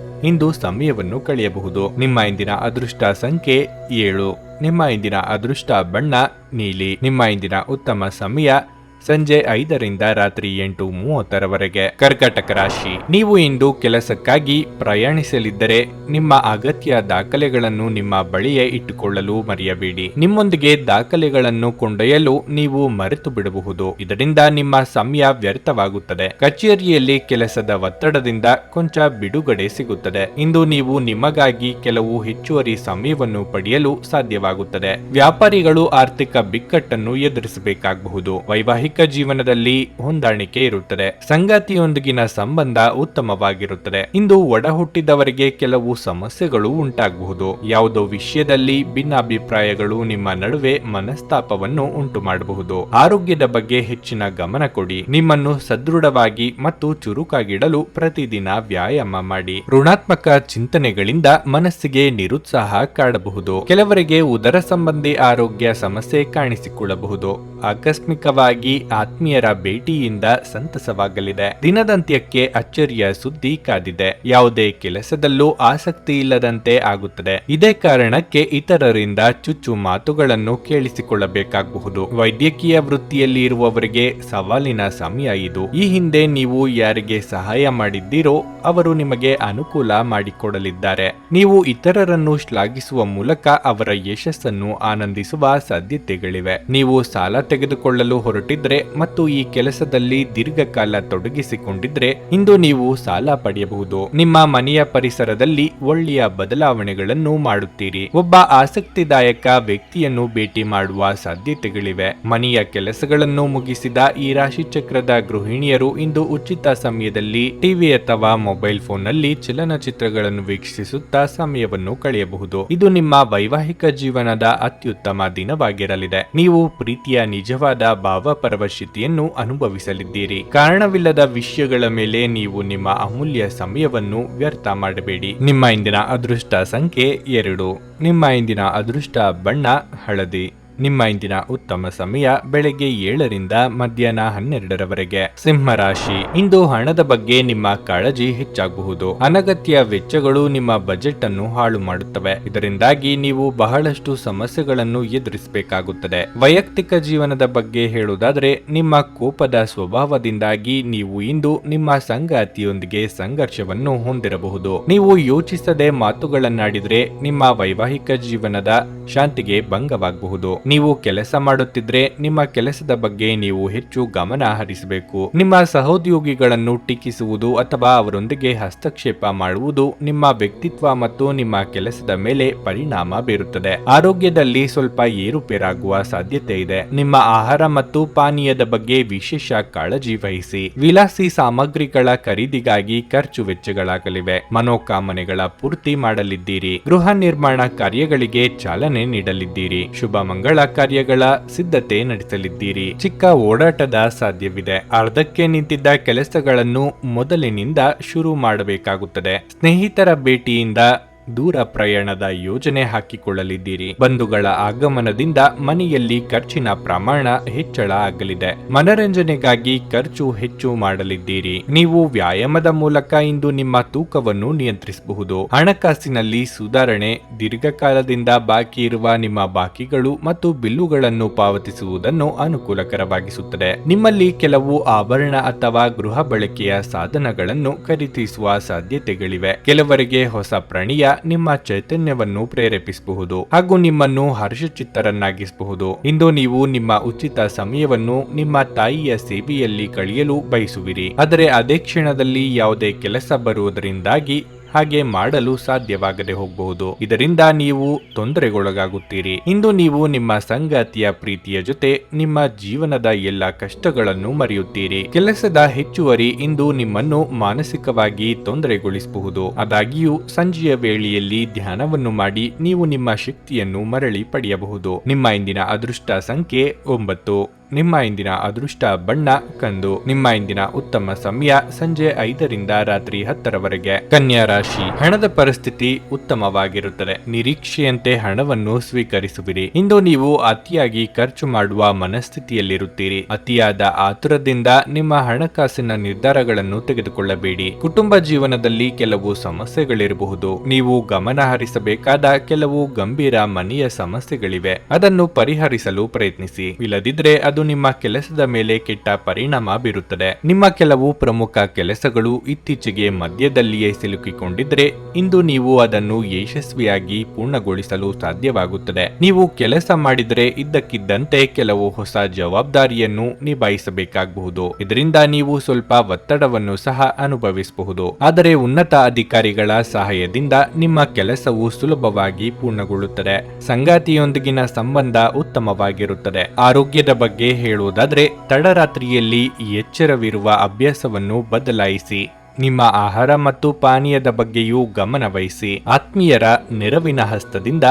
ಇಂದು ಸಮಯವನ್ನು ಕಳೆಯಬಹುದು. ನಿಮ್ಮ ಇಂದಿನ ಅದೃಷ್ಟ ಸಂಖ್ಯೆ 7. ನಿಮ್ಮ ಇಂದಿನ ಅದೃಷ್ಟ ಬಣ್ಣ ನೀಲಿ. ನಿಮ್ಮ ಇಂದಿನ ಉತ್ತಮ ಸಮಯ ಸಂಜೆ 5 ರಿಂದ ರಾತ್ರಿ 8:30 ಕರ್ಕಾಟಕ ರಾಶಿ, ನೀವು ಇಂದು ಕೆಲಸಕ್ಕಾಗಿ ಪ್ರಯಾಣಿಸಲಿದ್ದರೆ ನಿಮ್ಮ ಅಗತ್ಯ ದಾಖಲೆಗಳನ್ನು ನಿಮ್ಮ ಬಳಿಯೇ ಇಟ್ಟುಕೊಳ್ಳಲು ಮರೆಯಬೇಡಿ. ನಿಮ್ಮೊಂದಿಗೆ ದಾಖಲೆಗಳನ್ನು ಕೊಂಡೊಯ್ಯಲು ನೀವು ಮರೆತು ಬಿಡಬಹುದು. ಇದರಿಂದ ನಿಮ್ಮ ಸಮಯ ವ್ಯರ್ಥವಾಗುತ್ತದೆ. ಕಚೇರಿಯಲ್ಲಿ ಕೆಲಸದ ಒತ್ತಡದಿಂದ ಕೊಂಚ ಬಿಡುಗಡೆ ಸಿಗುತ್ತದೆ. ಇಂದು ನೀವು ನಿಮಗಾಗಿ ಕೆಲವು ಹೆಚ್ಚುವರಿ ಸಮಯವನ್ನು ಪಡೆಯಲು ಸಾಧ್ಯವಾಗುತ್ತದೆ. ವ್ಯಾಪಾರಿಗಳು ಆರ್ಥಿಕ ಬಿಕ್ಕಟ್ಟನ್ನು ಎದುರಿಸಬೇಕಾಗಬಹುದು. ವೈವಾಹಿಕ ಜೀವನದಲ್ಲಿ ಹೊಂದಾಣಿಕೆ ಇರುತ್ತದೆ. ಸಂಗಾತಿಯೊಂದಿಗಿನ ಸಂಬಂಧ ಉತ್ತಮವಾಗಿರುತ್ತದೆ. ಇಂದು ಒಡ ಹುಟ್ಟಿದವರಿಗೆ ಕೆಲವು ಸಮಸ್ಯೆಗಳು ಉಂಟಾಗಬಹುದು. ಯಾವುದೋ ವಿಷಯದಲ್ಲಿ ಭಿನ್ನಾಭಿಪ್ರಾಯಗಳು ನಿಮ್ಮ ನಡುವೆ ಮನಸ್ತಾಪವನ್ನು ಉಂಟು ಮಾಡಬಹುದು. ಆರೋಗ್ಯದ ಬಗ್ಗೆ ಹೆಚ್ಚಿನ ಗಮನ ಕೊಡಿ. ನಿಮ್ಮನ್ನು ಸದೃಢವಾಗಿ ಮತ್ತು ಚುರುಕಾಗಿಡಲು ಪ್ರತಿದಿನ ವ್ಯಾಯಾಮ ಮಾಡಿ. ಋಣಾತ್ಮಕ ಚಿಂತನೆಗಳಿಂದ ಮನಸ್ಸಿಗೆ ನಿರುತ್ಸಾಹ ಕಾಡಬಹುದು. ಕೆಲವರಿಗೆ ಉದರ ಸಂಬಂಧಿ ಆರೋಗ್ಯ ಸಮಸ್ಯೆ ಕಾಣಿಸಿಕೊಳ್ಳಬಹುದು. ಆಕಸ್ಮಿಕವಾಗಿ ಆತ್ಮೀಯರ ಭೇಟಿಯಿಂದ ಸಂತಸವಾಗಲಿದೆ. ದಿನದಂತ್ಯಕ್ಕೆ ಅಚ್ಚರಿಯ ಸುದ್ದಿ ಕಾದಿದೆ. ಯಾವುದೇ ಕೆಲಸದಲ್ಲೂ ಆಸಕ್ತಿ ಇಲ್ಲದಂತೆ ಆಗುತ್ತದೆ. ಇದೇ ಕಾರಣಕ್ಕೆ ಇತರರಿಂದ ಚುಚ್ಚು ಮಾತುಗಳನ್ನು ಕೇಳಿಸಿಕೊಳ್ಳಬೇಕಾಗಬಹುದು. ವೈದ್ಯಕೀಯ ವೃತ್ತಿಯಲ್ಲಿ ಇರುವವರಿಗೆ ಸವಾಲಿನ ಸಮಯ ಇದು. ಈ ಹಿಂದೆ ನೀವು ಯಾರಿಗೆ ಸಹಾಯ ಮಾಡಿದ್ದೀರೋ ಅವರು ನಿಮಗೆ ಅನುಕೂಲ ಮಾಡಿಕೊಡಲಿದ್ದಾರೆ. ನೀವು ಇತರರನ್ನು ಶ್ಲಾಘಿಸುವ ಮೂಲಕ ಅವರ ಯಶಸ್ಸನ್ನು ಆನಂದಿಸುವ ಸಾಧ್ಯತೆಗಳಿವೆ. ನೀವು ಸಾಲ ತೆಗೆದುಕೊಳ್ಳಲು ಹೊರಟಿದ್ರೆ ಮತ್ತು ಈ ಕೆಲಸದಲ್ಲಿ ದೀರ್ಘಕಾಲ ತೊಡಗಿಸಿಕೊಂಡಿದ್ರೆ ಇಂದು ನೀವು ಸಾಲ ಪಡೆಯಬಹುದು. ನಿಮ್ಮ ಮನೆಯ ಪರಿಸರದಲ್ಲಿ ಒಳ್ಳೆಯ ಬದಲಾವಣೆಗಳನ್ನು ಮಾಡುತ್ತೀರಿ. ಒಬ್ಬ ಆಸಕ್ತಿದಾಯಕ ವ್ಯಕ್ತಿಯನ್ನು ಭೇಟಿ ಮಾಡುವ ಸಾಧ್ಯತೆಗಳಿವೆ. ಮನೆಯ ಕೆಲಸಗಳನ್ನು ಮುಗಿಸಿದ ಈ ರಾಶಿ ಚಕ್ರದ ಗೃಹಿಣಿಯರು ಇಂದು ಉಚಿತ ಸಮಯದಲ್ಲಿ ಟಿವಿ ಅಥವಾ ಮೊಬೈಲ್ ಫೋನ್ನಲ್ಲಿ ಚಲನಚಿತ್ರಗಳನ್ನು ವೀಕ್ಷಿಸುತ್ತಾ ಸಮಯವನ್ನು ಕಳೆಯಬಹುದು. ಇದು ನಿಮ್ಮ ವೈವಾಹಿಕ ಜೀವನದ ಅತ್ಯುತ್ತಮ ದಿನವಾಗಿರಲಿದೆ. ನೀವು ಪ್ರೀತಿಯ ನಿಜವಾದ ಭಾವಪರವಶತೆಯನ್ನು ಅನುಭವಿಸಲಿದ್ದೀರಿ. ಕಾರಣವಿಲ್ಲದ ವಿಷಯಗಳ ಮೇಲೆ ನೀವು ನಿಮ್ಮ ಅಮೂಲ್ಯ ಸಮಯವನ್ನು ವ್ಯರ್ಥ ಮಾಡಬೇಡಿ. ನಿಮ್ಮ ಇಂದಿನ ಅದೃಷ್ಟ ಸಂಖ್ಯೆ 2. ನಿಮ್ಮ ಇಂದಿನ ಅದೃಷ್ಟ ಬಣ್ಣ ಹಳದಿ. ನಿಮ್ಮ ಇಂದಿನ ಉತ್ತಮ ಸಮಯ ಬೆಳಗ್ಗೆ 7 ರಿಂದ ಮಧ್ಯಾಹ್ನ 12 ಸಿಂಹರಾಶಿ, ಇಂದು ಹಣದ ಬಗ್ಗೆ ನಿಮ್ಮ ಕಾಳಜಿ ಹೆಚ್ಚಾಗಬಹುದು. ಅನಗತ್ಯ ವೆಚ್ಚಗಳು ನಿಮ್ಮ ಬಜೆಟ್ ಅನ್ನು ಹಾಳು ಮಾಡುತ್ತವೆ. ಇದರಿಂದಾಗಿ ನೀವು ಬಹಳಷ್ಟು ಸಮಸ್ಯೆಗಳನ್ನು ಎದುರಿಸಬೇಕಾಗುತ್ತದೆ. ವೈಯಕ್ತಿಕ ಜೀವನದ ಬಗ್ಗೆ ಹೇಳುವುದಾದರೆ ನಿಮ್ಮ ಕೋಪದ ಸ್ವಭಾವದಿಂದಾಗಿ ನೀವು ಇಂದು ನಿಮ್ಮ ಸಂಗಾತಿಯೊಂದಿಗೆ ಸಂಘರ್ಷವನ್ನು ಹೊಂದಿರಬಹುದು. ನೀವು ಯೋಚಿಸದೆ ಮಾತುಗಳನ್ನಾಡಿದ್ರೆ ನಿಮ್ಮ ವೈವಾಹಿಕ ಜೀವನದ ಶಾಂತಿಗೆ ಭಂಗವಾಗಬಹುದು. ನೀವು ಕೆಲಸ ಮಾಡುತ್ತಿದ್ರೆ ನಿಮ್ಮ ಕೆಲಸದ ಬಗ್ಗೆ ನೀವು ಹೆಚ್ಚು ಗಮನ ಹರಿಸಬೇಕು. ನಿಮ್ಮ ಸಹೋದ್ಯೋಗಿಗಳನ್ನು ಟೀಕಿಸುವುದು ಅಥವಾ ಅವರೊಂದಿಗೆ ಹಸ್ತಕ್ಷೇಪ ಮಾಡುವುದು ನಿಮ್ಮ ವ್ಯಕ್ತಿತ್ವ ಮತ್ತು ನಿಮ್ಮ ಕೆಲಸದ ಮೇಲೆ ಪರಿಣಾಮ ಬೀರುತ್ತದೆ. ಆರೋಗ್ಯದಲ್ಲಿ ಸ್ವಲ್ಪ ಏರುಪೇರಾಗುವ ಸಾಧ್ಯತೆ ಇದೆ. ನಿಮ್ಮ ಆಹಾರ ಮತ್ತು ಪಾನೀಯದ ಬಗ್ಗೆ ವಿಶೇಷ ಕಾಳಜಿ ವಹಿಸಿ. ವಿಲಾಸಿ ಸಾಮಗ್ರಿಗಳ ಖರೀದಿಗಾಗಿ ಖರ್ಚು ವೆಚ್ಚಗಳಾಗಲಿವೆ. ಮನೋಕಾಮನೆಗಳ ಪೂರ್ತಿ ಮಾಡಲಿದ್ದೀರಿ. ಗೃಹ ನಿರ್ಮಾಣ ಕಾರ್ಯಗಳಿಗೆ ಚಾಲನೆ ನೀಡಲಿದ್ದೀರಿ. ಶುಭ ಮಂಗಳ ಕಾರ್ಯಗಳ ಸಿದ್ಧತೆ ನಡೆಸಲಿದ್ದೀರಿ. ಚಿಕ್ಕ ಓಡಾಟದ ಸಾಧ್ಯವಿದೆ. ಅರ್ಧಕ್ಕೆ ನಿಂತಿದ್ದ ಕೆಲಸಗಳನ್ನು ಮೊದಲಿನಿಂದ ಶುರು ಮಾಡಬೇಕಾಗುತ್ತದೆ. ಸ್ನೇಹಿತರ ಭೇಟಿಯಿಂದ ದೂರ ಪ್ರಯಾಣದ ಯೋಜನೆ ಹಾಕಿಕೊಳ್ಳಲಿದ್ದೀರಿ. ಬಂಧುಗಳ ಆಗಮನದಿಂದ ಮನೆಯಲ್ಲಿ ಖರ್ಚಿನ ಪ್ರಮಾಣ ಹೆಚ್ಚಳ ಆಗಲಿದೆ. ಮನರಂಜನೆಗಾಗಿ ಖರ್ಚು ಹೆಚ್ಚು ಮಾಡಲಿದ್ದೀರಿ. ನೀವು ವ್ಯಾಯಾಮದ ಮೂಲಕ ಇಂದು ನಿಮ್ಮ ತೂಕವನ್ನು ನಿಯಂತ್ರಿಸಬಹುದು. ಹಣಕಾಸಿನಲ್ಲಿ ಸುಧಾರಣೆ. ದೀರ್ಘಕಾಲದಿಂದ ಬಾಕಿ ಇರುವ ನಿಮ್ಮ ಬಾಕಿಗಳು ಮತ್ತು ಬಿಲ್ಲುಗಳನ್ನು ಪಾವತಿಸುವುದನ್ನು ಅನುಕೂಲಕರವಾಗಿಸುತ್ತದೆ. ನಿಮ್ಮಲ್ಲಿ ಕೆಲವು ಆಭರಣ ಅಥವಾ ಗೃಹ ಬಳಕೆಯ ಸಾಧನಗಳನ್ನು ಖರೀದಿಸುವ ಸಾಧ್ಯತೆಗಳಿವೆ. ಕೆಲವರಿಗೆ ಹೊಸ ಪ್ರಣಯ ನಿಮ್ಮ ಚೈತನ್ಯವನ್ನು ಪ್ರೇರೇಪಿಸಬಹುದು ಹಾಗೂ ನಿಮ್ಮನ್ನು ಹರ್ಷಚಿತ್ತರನ್ನಾಗಿಸಬಹುದು. ಇಂದು ನೀವು ನಿಮ್ಮ ಉಚಿತ ಸಮಯವನ್ನು ನಿಮ್ಮ ತಾಯಿಯ ಸೇವೆಯಲ್ಲಿ ಕಳೆಯಲು ಬಯಸುವಿರಿ. ಆದರೆ ಅದೇ ಕ್ಷಣದಲ್ಲಿ ಯಾವುದೇ ಕೆಲಸ ಬರುವುದರಿಂದಾಗಿ ಹಾಗೆ ಮಾಡಲು ಸಾಧ್ಯವಾಗದೆ ಹೋಗಬಹುದು. ಇದರಿಂದ ನೀವು ತೊಂದರೆಗೊಳಗಾಗುತ್ತೀರಿ. ಇಂದು ನೀವು ನಿಮ್ಮ ಸಂಗಾತಿಯ ಪ್ರೀತಿಯ ಜೊತೆ ನಿಮ್ಮ ಜೀವನದ ಎಲ್ಲ ಕಷ್ಟಗಳನ್ನು ಮರೆಯುತ್ತೀರಿ. ಕೆಲಸದ ಹೆಚ್ಚುವರಿ ಇಂದು ನಿಮ್ಮನ್ನು ಮಾನಸಿಕವಾಗಿ ತೊಂದರೆಗೊಳಿಸಬಹುದು. ಆದಾಗ್ಯೂ ಸಂಜೆಯ ವೇಳೆಯಲ್ಲಿ ಧ್ಯಾನವನ್ನು ಮಾಡಿ ನೀವು ನಿಮ್ಮ ಶಕ್ತಿಯನ್ನು ಮರಳಿ ಪಡೆಯಬಹುದು. ನಿಮ್ಮ ಇಂದಿನ ಅದೃಷ್ಟ ಸಂಖ್ಯೆ 9. ನಿಮ್ಮ ಇಂದಿನ ಅದೃಷ್ಟ ಬಣ್ಣ ಕಂದು. ನಿಮ್ಮ ಇಂದಿನ ಉತ್ತಮ ಸಮಯ ಸಂಜೆ 5ರಿಂದ ರಾತ್ರಿ 10ರವರೆಗೆ. ಕನ್ಯಾ ರಾಶಿ. ಹಣದ ಪರಿಸ್ಥಿತಿ ಉತ್ತಮವಾಗಿರುತ್ತದೆ. ನಿರೀಕ್ಷೆಯಂತೆ ಹಣವನ್ನು ಸ್ವೀಕರಿಸುವಿರಿ. ಇಂದು ನೀವು ಅತಿಯಾಗಿ ಖರ್ಚು ಮಾಡುವ ಮನಸ್ಥಿತಿಯಲ್ಲಿರುತ್ತೀರಿ. ಅತಿಯಾದ ಆತುರದಿಂದ ನಿಮ್ಮ ಹಣಕಾಸಿನ ನಿರ್ಧಾರಗಳನ್ನು ತೆಗೆದುಕೊಳ್ಳಬೇಡಿ. ಕುಟುಂಬ ಜೀವನದಲ್ಲಿ ಕೆಲವು ಸಮಸ್ಯೆಗಳಿರಬಹುದು. ನೀವು ಗಮನ ಹರಿಸಬೇಕಾದ ಕೆಲವು ಗಂಭೀರ ಮನೆಯ ಸಮಸ್ಯೆಗಳಿವೆ. ಅದನ್ನು ಪರಿಹರಿಸಲು ಪ್ರಯತ್ನಿಸಿ. ಇಲ್ಲದಿದ್ದರೆ ಅದು ನಿಮ್ಮ ಕೆಲಸದ ಮೇಲೆ ಕೆಟ್ಟ ಪರಿಣಾಮ ಬೀರುತ್ತದೆ. ನಿಮ್ಮ ಕೆಲವು ಪ್ರಮುಖ ಕೆಲಸಗಳು ಇತ್ತೀಚೆಗೆ ಮಧ್ಯದಲ್ಲಿಯೇ ಸಿಲುಕಿಕೊಂಡಿದ್ರೆ ಇಂದು ನೀವು ಅದನ್ನು ಯಶಸ್ವಿಯಾಗಿ ಪೂರ್ಣಗೊಳಿಸಲು ಸಾಧ್ಯವಾಗುತ್ತದೆ. ನೀವು ಕೆಲಸ ಮಾಡಿದರೆ ಇದ್ದಕ್ಕಿದ್ದಂತೆ ಕೆಲವು ಹೊಸ ಜವಾಬ್ದಾರಿಯನ್ನು ನಿಭಾಯಿಸಬೇಕಾಗಬಹುದು. ಇದರಿಂದ ನೀವು ಸ್ವಲ್ಪ ಒತ್ತಡವನ್ನು ಸಹ ಅನುಭವಿಸಬಹುದು. ಆದರೆ ಉನ್ನತ ಅಧಿಕಾರಿಗಳ ಸಹಾಯದಿಂದ ನಿಮ್ಮ ಕೆಲಸವು ಸುಲಭವಾಗಿ ಪೂರ್ಣಗೊಳ್ಳುತ್ತದೆ. ಸಂಗಾತಿಯೊಂದಿಗಿನ ಸಂಬಂಧ ಉತ್ತಮವಾಗಿರುತ್ತದೆ. ಆರೋಗ್ಯದ ಬಗ್ಗೆ ಹೇಳುವುದಾದ್ರೆ ತಡರಾತ್ರಿಯಲ್ಲಿ ಎಚ್ಚರವಿರುವ ಅಭ್ಯಾಸವನ್ನು ಬದಲಾಯಿಸಿ. ನಿಮ್ಮ ಆಹಾರ ಮತ್ತು ಪಾನೀಯದ ಬಗ್ಗೆಯೂ ಗಮನ ವಹಿಸಿ. ಆತ್ಮೀಯರ ನೆರವಿನ ಹಸ್ತದಿಂದ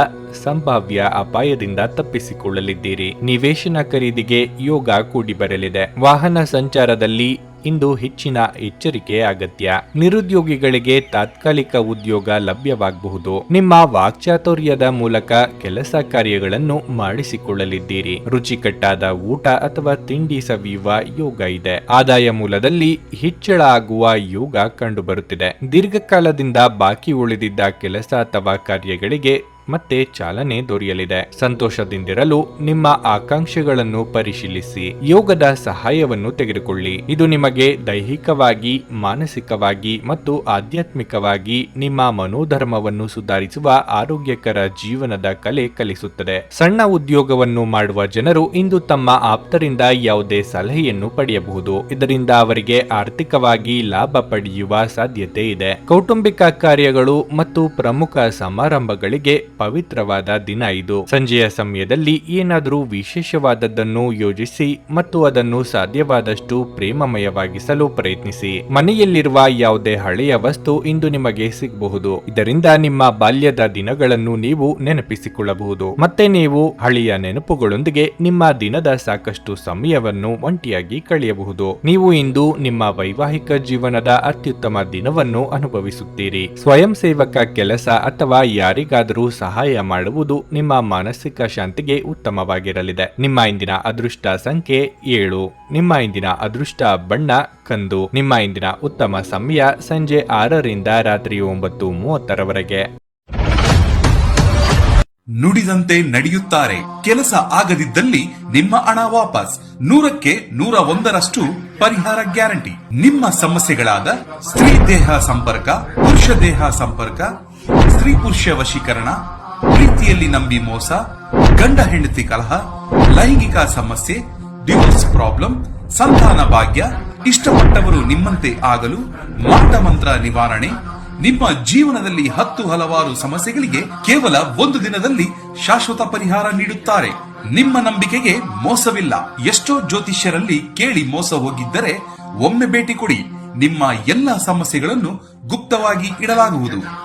ಸಂಭಾವ್ಯ ಅಪಾಯದಿಂದ ತಪ್ಪಿಸಿಕೊಳ್ಳಲಿದ್ದೀರಿ. ನಿವೇಶನ ಖರೀದಿಗೆ ಯೋಗ ಕೂಡಿ ಬರಲಿದೆ. ವಾಹನ ಸಂಚಾರದಲ್ಲಿ ಇಂದು ಹೆಚ್ಚಿನ ಎಚ್ಚರಿಕೆ ಅಗತ್ಯ. ನಿರುದ್ಯೋಗಿಗಳಿಗೆ ತಾತ್ಕಾಲಿಕ ಉದ್ಯೋಗ ಲಭ್ಯವಾಗಬಹುದು. ನಿಮ್ಮ ವಾಕ್ಚಾತುರ್ಯದ ಮೂಲಕ ಕೆಲಸ ಕಾರ್ಯಗಳನ್ನು ಮಾಡಿಸಿಕೊಳ್ಳಲಿದ್ದೀರಿ. ರುಚಿಕಟ್ಟಾದ ಊಟ ಅಥವಾ ತಿಂಡಿ ಸವಿಯುವ ಯೋಗ ಇದೆ. ಆದಾಯ ಮೂಲದಲ್ಲಿ ಹೆಚ್ಚಳ ಆಗುವ ಯೋಗ ಕಂಡುಬರುತ್ತಿದೆ. ದೀರ್ಘಕಾಲದಿಂದ ಬಾಕಿ ಉಳಿದಿದ್ದ ಕೆಲಸ ಅಥವಾ ಕಾರ್ಯಗಳಿಗೆ ಮತ್ತೆ ಚಾಲನೆ ದೊರೆಯಲಿದೆ. ಸಂತೋಷದಿಂದಿರಲು ನಿಮ್ಮ ಆಕಾಂಕ್ಷೆಗಳನ್ನು ಪರಿಶೀಲಿಸಿ. ಯೋಗದ ಸಹಾಯವನ್ನು ತೆಗೆದುಕೊಳ್ಳಿ. ಇದು ನಿಮಗೆ ದೈಹಿಕವಾಗಿ, ಮಾನಸಿಕವಾಗಿ ಮತ್ತು ಆಧ್ಯಾತ್ಮಿಕವಾಗಿ ನಿಮ್ಮ ಮನೋಧರ್ಮವನ್ನು ಸುಧಾರಿಸುವ ಆರೋಗ್ಯಕರ ಜೀವನದ ಕಲೆ ಕಲಿಸುತ್ತದೆ. ಸಣ್ಣ ಉದ್ಯೋಗವನ್ನು ಮಾಡುವ ಜನರು ಇಂದು ತಮ್ಮ ಆಪ್ತರಿಂದ ಯಾವುದೇ ಸಲಹೆಯನ್ನು ಪಡೆಯಬಹುದು. ಇದರಿಂದ ಅವರಿಗೆ ಆರ್ಥಿಕವಾಗಿ ಲಾಭ ಪಡೆಯುವ ಸಾಧ್ಯತೆ ಇದೆ. ಕೌಟುಂಬಿಕ ಕಾರ್ಯಗಳು ಮತ್ತು ಪ್ರಮುಖ ಸಮಾರಂಭಗಳಿಗೆ ಪವಿತ್ರವಾದ ದಿನ ಇದು. ಸಂಜೆಯ ಸಮಯದಲ್ಲಿ ಏನಾದರೂ ವಿಶೇಷವಾದದ್ದನ್ನು ಯೋಜಿಸಿ ಮತ್ತು ಅದನ್ನು ಸಾಧ್ಯವಾದಷ್ಟು ಪ್ರೇಮಮಯವಾಗಿಸಲು ಪ್ರಯತ್ನಿಸಿ. ಮನೆಯಲ್ಲಿರುವ ಯಾವುದೇ ಹಳೆಯ ವಸ್ತು ಇಂದು ನಿಮಗೆ ಸಿಗಬಹುದು. ಇದರಿಂದ ನಿಮ್ಮ ಬಾಲ್ಯದ ದಿನಗಳನ್ನು ನೀವು ನೆನಪಿಸಿಕೊಳ್ಳಬಹುದು. ಮತ್ತೆ ನೀವು ಹಳೆಯ ನೆನಪುಗಳೊಂದಿಗೆ ನಿಮ್ಮ ದಿನದ ಸಾಕಷ್ಟು ಸಮಯವನ್ನು ಒಂಟಿಯಾಗಿ ಕಳೆಯಬಹುದು. ನೀವು ಇಂದು ನಿಮ್ಮ ವೈವಾಹಿಕ ಜೀವನದ ಅತ್ಯುತ್ತಮ ದಿನವನ್ನು ಅನುಭವಿಸುತ್ತೀರಿ. ಸ್ವಯಂ ಸೇವಕ ಕೆಲಸ ಅಥವಾ ಯಾರಿಗಾದರೂ ಸಹಾಯ ಮಾಡುವುದು ನಿಮ್ಮ ಮಾನಸಿಕ ಶಾಂತಿಗೆ ಉತ್ತಮವಾಗಿರಲಿದೆ. ನಿಮ್ಮ ಇಂದಿನ ಅದೃಷ್ಟ ಸಂಖ್ಯೆ 7. ನಿಮ್ಮ ಇಂದಿನ ಅದೃಷ್ಟ ಬಣ್ಣ ಕಂದು. ನಿಮ್ಮ ಇಂದಿನ ಉತ್ತಮ ಸಮಯ ಸಂಜೆ 6ರಿಂದ ರಾತ್ರಿ 9:30ರವರೆಗೆ. ನುಡಿದಂತೆ ನಡೆಯುತ್ತಾರೆ. ಕೆಲಸ ಆಗದಿದ್ದಲ್ಲಿ ನಿಮ್ಮ ಹಣ ವಾಪಸ್. 100ಕ್ಕೆ 101ರಷ್ಟು ಪರಿಹಾರ ಗ್ಯಾರಂಟಿ. ನಿಮ್ಮ ಸಮಸ್ಯೆಗಳಾದ ಸ್ತ್ರೀ ದೇಹ ಸಂಪರ್ಕ, ಪುರುಷ ದೇಹ ಸಂಪರ್ಕ, ಸ್ತ್ರೀ ಪುರುಷ ವಶೀಕರಣ, ಪ್ರೀತಿಯಲ್ಲಿ ನಂಬಿ ಮೋಸ, ಗಂಡ ಹೆಂಡತಿ ಕಲಹ, ಲೈಂಗಿಕ ಸಮಸ್ಯೆ, ಡಿವೋರ್ಸ್ ಪ್ರಾಬ್ಲಮ್, ಸಂತಾನ ಭಾಗ್ಯ, ಇಷ್ಟಪಟ್ಟವರು ನಿಮ್ಮಂತೆ ಆಗಲು, ಮಾಟ ಮಂತ್ರ ನಿವಾರಣೆ, ನಿಮ್ಮ ಜೀವನದಲ್ಲಿ ಹಲವಾರು ಸಮಸ್ಯೆಗಳಿಗೆ ಕೇವಲ ಒಂದು ದಿನದಲ್ಲಿ ಶಾಶ್ವತ ಪರಿಹಾರ ನೀಡುತ್ತಾರೆ. ನಿಮ್ಮ ನಂಬಿಕೆಗೆ ಮೋಸವಿಲ್ಲ. ಎಷ್ಟೋ ಜ್ಯೋತಿಷ್ಯರಲ್ಲಿ ಕೇಳಿ ಮೋಸ ಹೋಗಿದ್ದರೆ ಒಮ್ಮೆ ಭೇಟಿ ಕೊಡಿ. ನಿಮ್ಮ ಎಲ್ಲ ಸಮಸ್ಯೆಗಳನ್ನು ಗುಪ್ತವಾಗಿ ಇಡಲಾಗುವುದು.